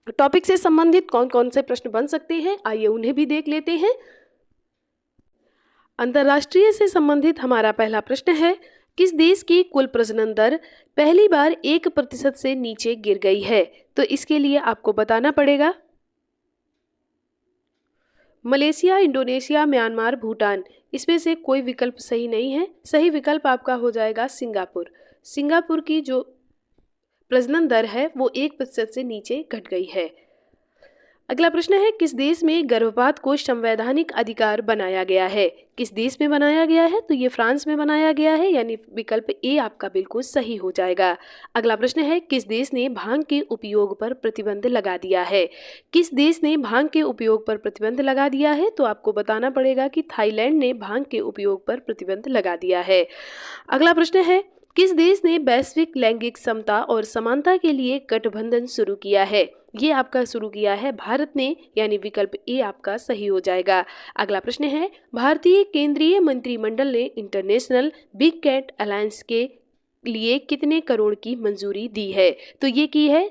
टॉपिक से संबंधित कौन कौन से प्रश्न बन सकते हैं, आइए उन्हें भी देख लेते हैं। अंतर्राष्ट्रीय से संबंधित हमारा पहला प्रश्न है। किस देश की कुल प्रजनन दर पहली बार 1% से नीचे गिर गई है? तो इसके लिए आपको बताना पड़ेगा। मलेशिया, इंडोनेशिया, म्यांमार, भूटान, इसमें से कोई विकल्प सही नहीं है। सही विकल्प आपका हो जाएगा सिंगापुर। सिंगापुर की जो प्रजनन दर है वो 1% से नीचे घट गई है। अगला प्रश्न है। किस देश में गर्भपात को संवैधानिक अधिकार बनाया गया है? किस देश में बनाया गया है? तो ये फ्रांस में बनाया गया है, यानी विकल्प ए आपका बिल्कुल सही हो जाएगा। अगला प्रश्न है। किस देश ने भांग के उपयोग पर प्रतिबंध लगा दिया है? किस देश ने भांग के उपयोग पर प्रतिबंध लगा दिया है? तो आपको बताना पड़ेगा कि थाईलैंड ने भांग के उपयोग पर प्रतिबंध लगा दिया है। अगला प्रश्न है। किस देश ने वैश्विक लैंगिक समता और समानता के लिए गठबंधन शुरू किया है? ये आपका शुरू किया है भारत ने, यानी विकल्प ए आपका सही हो जाएगा। अगला प्रश्न है। भारतीय केंद्रीय मंत्रिमंडल ने इंटरनेशनल बिग कैट अलायंस के लिए कितने करोड़ की मंजूरी दी है? तो ये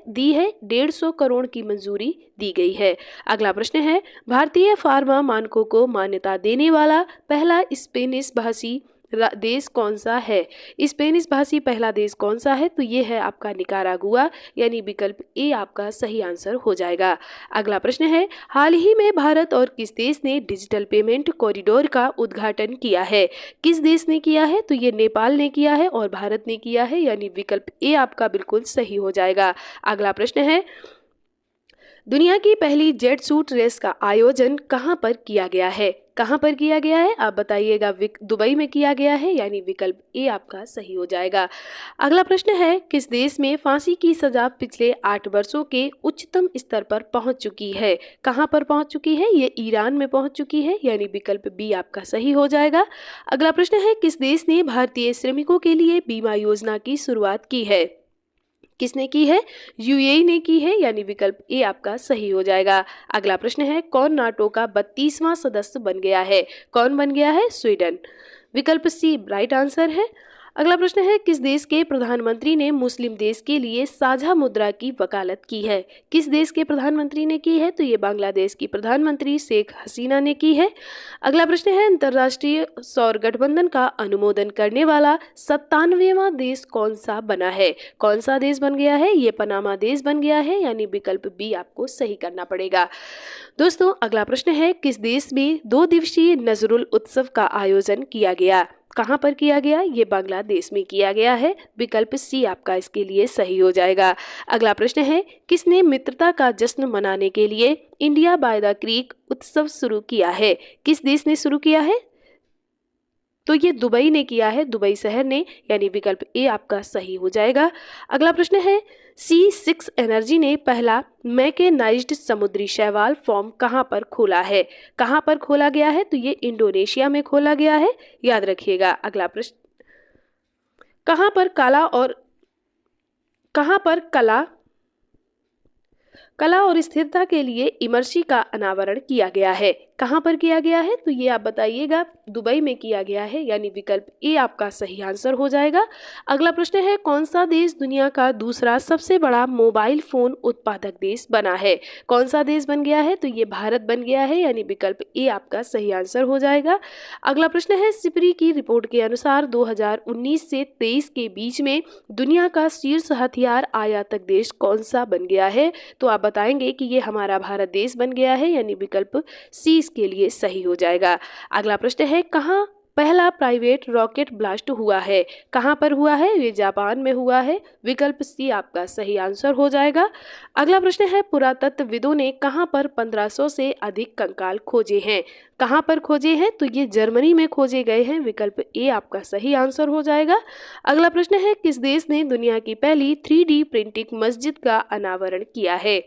दी है 150 करोड़ की मंजूरी दी गई है। अगला प्रश्न है। भारतीय फार्मा मानकों को मान्यता देने वाला पहला स्पेनिश भाषी देश कौन सा है? स्पेनिश भाषी पहला देश कौन सा है? तो ये है आपका निकारागुआ, यानी विकल्प ए आपका सही आंसर हो जाएगा। अगला प्रश्न है, हाल ही में भारत और किस देश ने डिजिटल पेमेंट कॉरिडोर का उद्घाटन किया है? किस देश ने किया है? तो ये नेपाल ने किया है और भारत ने किया है, यानी विकल्प ए आपका बिल्कुल सही हो जाएगा। अगला प्रश्न है, दुनिया की पहली जेट सूट रेस का आयोजन कहां पर किया गया है? कहां पर किया गया है आप बताइएगा। दुबई में किया गया है, यानी विकल्प ए आपका सही हो जाएगा। अगला प्रश्न है, किस देश में फांसी की सजा पिछले 8 वर्षों के उच्चतम स्तर पर पहुंच चुकी है? कहां पर पहुंच चुकी है? ये ईरान में पहुंच चुकी है, यानी विकल्प बी आपका सही हो जाएगा। अगला प्रश्न है, किस देश ने भारतीय श्रमिकों के लिए बीमा योजना की शुरुआत की है? किसने की है? यूएई ने की है, यानी विकल्प ए आपका सही हो जाएगा। अगला प्रश्न है, कौन नाटो का 32वां सदस्य बन गया है? कौन बन गया है? स्वीडन। विकल्प सी राइट आंसर है। अगला प्रश्न है, किस देश के प्रधानमंत्री ने मुस्लिम देश के लिए साझा मुद्रा की वकालत की है? किस देश के प्रधानमंत्री ने की है? तो ये बांग्लादेश की प्रधानमंत्री शेख हसीना ने की है। अगला प्रश्न है, अंतर्राष्ट्रीय सौर गठबंधन का अनुमोदन करने वाला 97वां देश कौन सा बना है? कौन सा देश बन गया है? ये पनामा देश बन गया है, यानी विकल्प बी आपको सही करना पड़ेगा। दोस्तों अगला प्रश्न है, किस देश में 2 दिवसीय नजरुल उत्सव का आयोजन किया गया? कहां पर किया गया? ये बांग्लादेश में किया गया है, विकल्प सी आपका इसके लिए सही हो जाएगा। अगला प्रश्न है, किसने मित्रता का जश्न मनाने के लिए इंडिया बाय द क्रीक उत्सव शुरू किया है? किस देश ने शुरू किया है? तो ये दुबई ने किया है, दुबई शहर ने, यानी विकल्प ए आपका सही हो जाएगा। अगला प्रश्न है, C6 एनर्जी ने पहला मैकेनाइज्ड समुद्री शैवाल फार्म कहां पर खोला है? कहां पर खोला गया है? तो ये इंडोनेशिया में खोला गया है, याद रखिएगा। अगला प्रश्न, कहां पर कला और स्थिरता के लिए इमर्सी का अनावरण किया गया है? कहां पर किया गया है? तो ये आप बताइएगा। दुबई में किया गया है, यानी विकल्प ए आपका सही आंसर हो जाएगा। अगला प्रश्न है, कौन सा देश दुनिया का दूसरा सबसे बड़ा मोबाइल फोन उत्पादक देश बना है? कौन सा देश बन गया है? तो ये भारत बन गया है, यानी विकल्प ए आपका सही आंसर हो जाएगा। अगला प्रश्न है, सिपरी की रिपोर्ट के अनुसार 2019 से 23 के बीच में दुनिया का शीर्ष हथियार आयातक देश कौन सा बन गया है? तो आप बताएंगे कि ये हमारा भारत देश बन गया है, यानी विकल्प सी इसके लिए सही हो जाएगा। अगला प्रश्न है, कहां पहला प्राइवेट रॉकेट ब्लास्ट हुआ है? कहां पर हुआ है? ये जापान में हुआ है, विकल्प सी आपका सही आंसर हो जाएगा। अगला प्रश्न है, पुरातत्वविदों ने कहां पर 1500 से अधिक कंकाल खोजे हैं? कहां पर खोजे हैं? तो ये जर्मनी में खोजे गए हैं, विकल्प ए आपका सही आंसर हो जाएगा। अगला प्रश्न है, किस देश ने दुनिया की पहली 3D प्रिंटिंग मस्जिद का अनावरण किया है?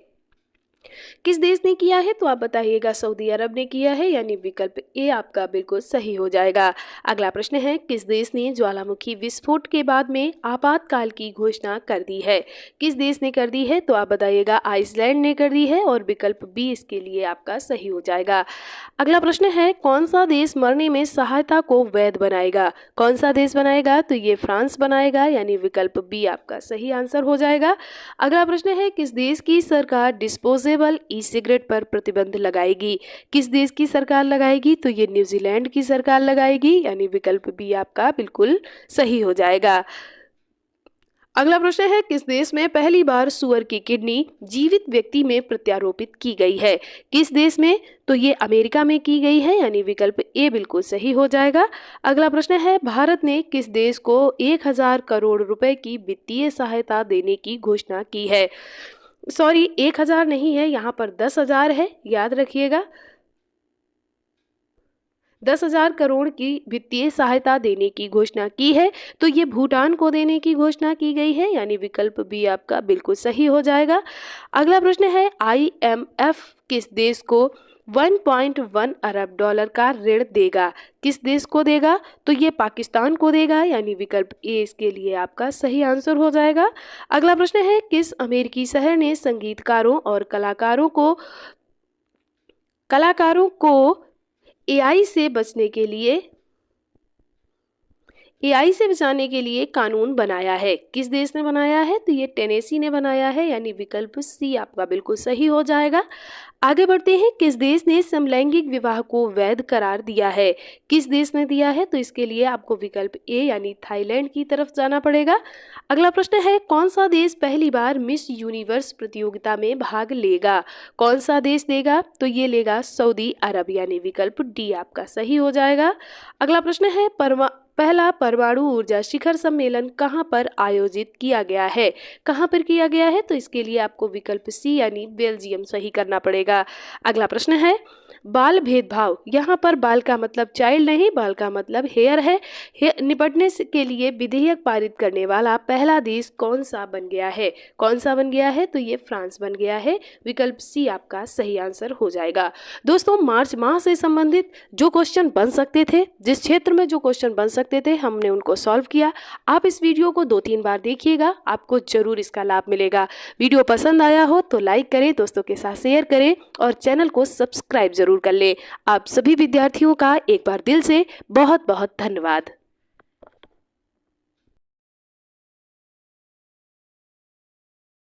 किस देश ने किया है? तो आप बताइएगा। सऊदी अरब ने किया है, यानी विकल्प ए आपका बिल्कुल सही हो जाएगा। अगला प्रश्न है, किस देश ने ज्वालामुखी विस्फोट के बाद में आपातकाल की घोषणा कर दी है? किस देश ने कर दी है? तो आप बताइएगा। आइसलैंड ने कर दी है, और विकल्प बी इसके लिए आपका सही हो जाएगा। अगला प्रश्न है, कौन सा देश मरने में सहायता को वैध बनाएगा? कौन सा देश बनाएगा? तो ये फ्रांस बनाएगा, यानी विकल्प बी आपका सही आंसर हो जाएगा। अगला प्रश्न है, किस देश की सरकार डिस्पोजेबल ई सिगरेट पर प्रतिबंध लगाएगी? किस देश की सरकार लगाएगी? तो ये न्यूजीलैंड की सरकार लगाएगी, यानी विकल्प बी आपका बिल्कुल सही हो जाएगा। अगला प्रश्न है, किस देश में पहली बार सुअर की किडनी जीवित व्यक्ति में प्रत्यारोपित की गई है? किस देश में? तो ये अमेरिका में की गई है, यानी विकल्प ए बिल्कुल सही हो जाएगा। अगला प्रश्न है, भारत ने किस देश को 1000 करोड़ रुपए की वित्तीय सहायता देने की घोषणा की है? सॉरी, 1000 नहीं है, यहाँ पर 10,000 है, याद रखिएगा। 10,000 करोड़ की वित्तीय सहायता देने की घोषणा की है, तो ये भूटान को देने की घोषणा की गई है, यानी विकल्प बी आपका बिल्कुल सही हो जाएगा। अगला प्रश्न है, IMF किस देश को 1.1 अरब डॉलर का ऋण देगा? किस देश को देगा? तो ये पाकिस्तान को देगा, यानी विकल्प ए इसके लिए आपका सही आंसर हो जाएगा। अगला प्रश्न है, किस अमेरिकी शहर ने संगीतकारों और कलाकारों को AI से बचने के लिए एआई से बचाने के लिए कानून बनाया है? किस देश ने बनाया है? तो ये टेनेसी ने बनाया है, यानी विकल्प सी आपका बिल्कुल सही हो जाएगा। आगे बढ़ते हैं, किस देश ने समलैंगिक विवाह को वैध करार दिया है? किस देश ने दिया है? तो इसके लिए आपको विकल्प ए यानी थाईलैंड की तरफ जाना पड़ेगा। अगला प्रश्न है, कौन सा देश पहली बार मिस यूनिवर्स प्रतियोगिता में भाग लेगा? कौन सा देश देगा? तो ये लेगा सऊदी अरब, यानी विकल्प डी आपका सही हो जाएगा। अगला प्रश्न है, पहला परमाणु ऊर्जा शिखर सम्मेलन कहाँ पर आयोजित किया गया है? कहाँ पर किया गया है? तो इसके लिए आपको विकल्प सी यानी बेल्जियम सही करना पड़ेगा। अगला प्रश्न है, बाल भेदभाव, यहाँ पर बाल का मतलब चाइल्ड नहीं, बाल का मतलब हेयर है। निपटने के लिए विधेयक पारित करने वाला पहला देश कौन सा बन गया है? कौन सा बन गया है? तो ये फ्रांस बन गया है। विकल्प सी आपका सही आंसर हो जाएगा। दोस्तों, मार्च माह से संबंधित जो क्वेश्चन बन सकते थे, जिस क्षेत्र में जो क्वेश्चन बन सकते थे, हमने उनको सॉल्व किया। आप इस वीडियो को 2-3 बार देखिएगा, आपको जरूर इसका लाभ मिलेगा। वीडियो पसंद आया हो तो लाइक करें, दोस्तों के साथ शेयर करें और चैनल को सब्सक्राइब जरूर कर लें। आप सभी विद्यार्थियों का एक बार दिल से बहुत बहुत धन्यवाद।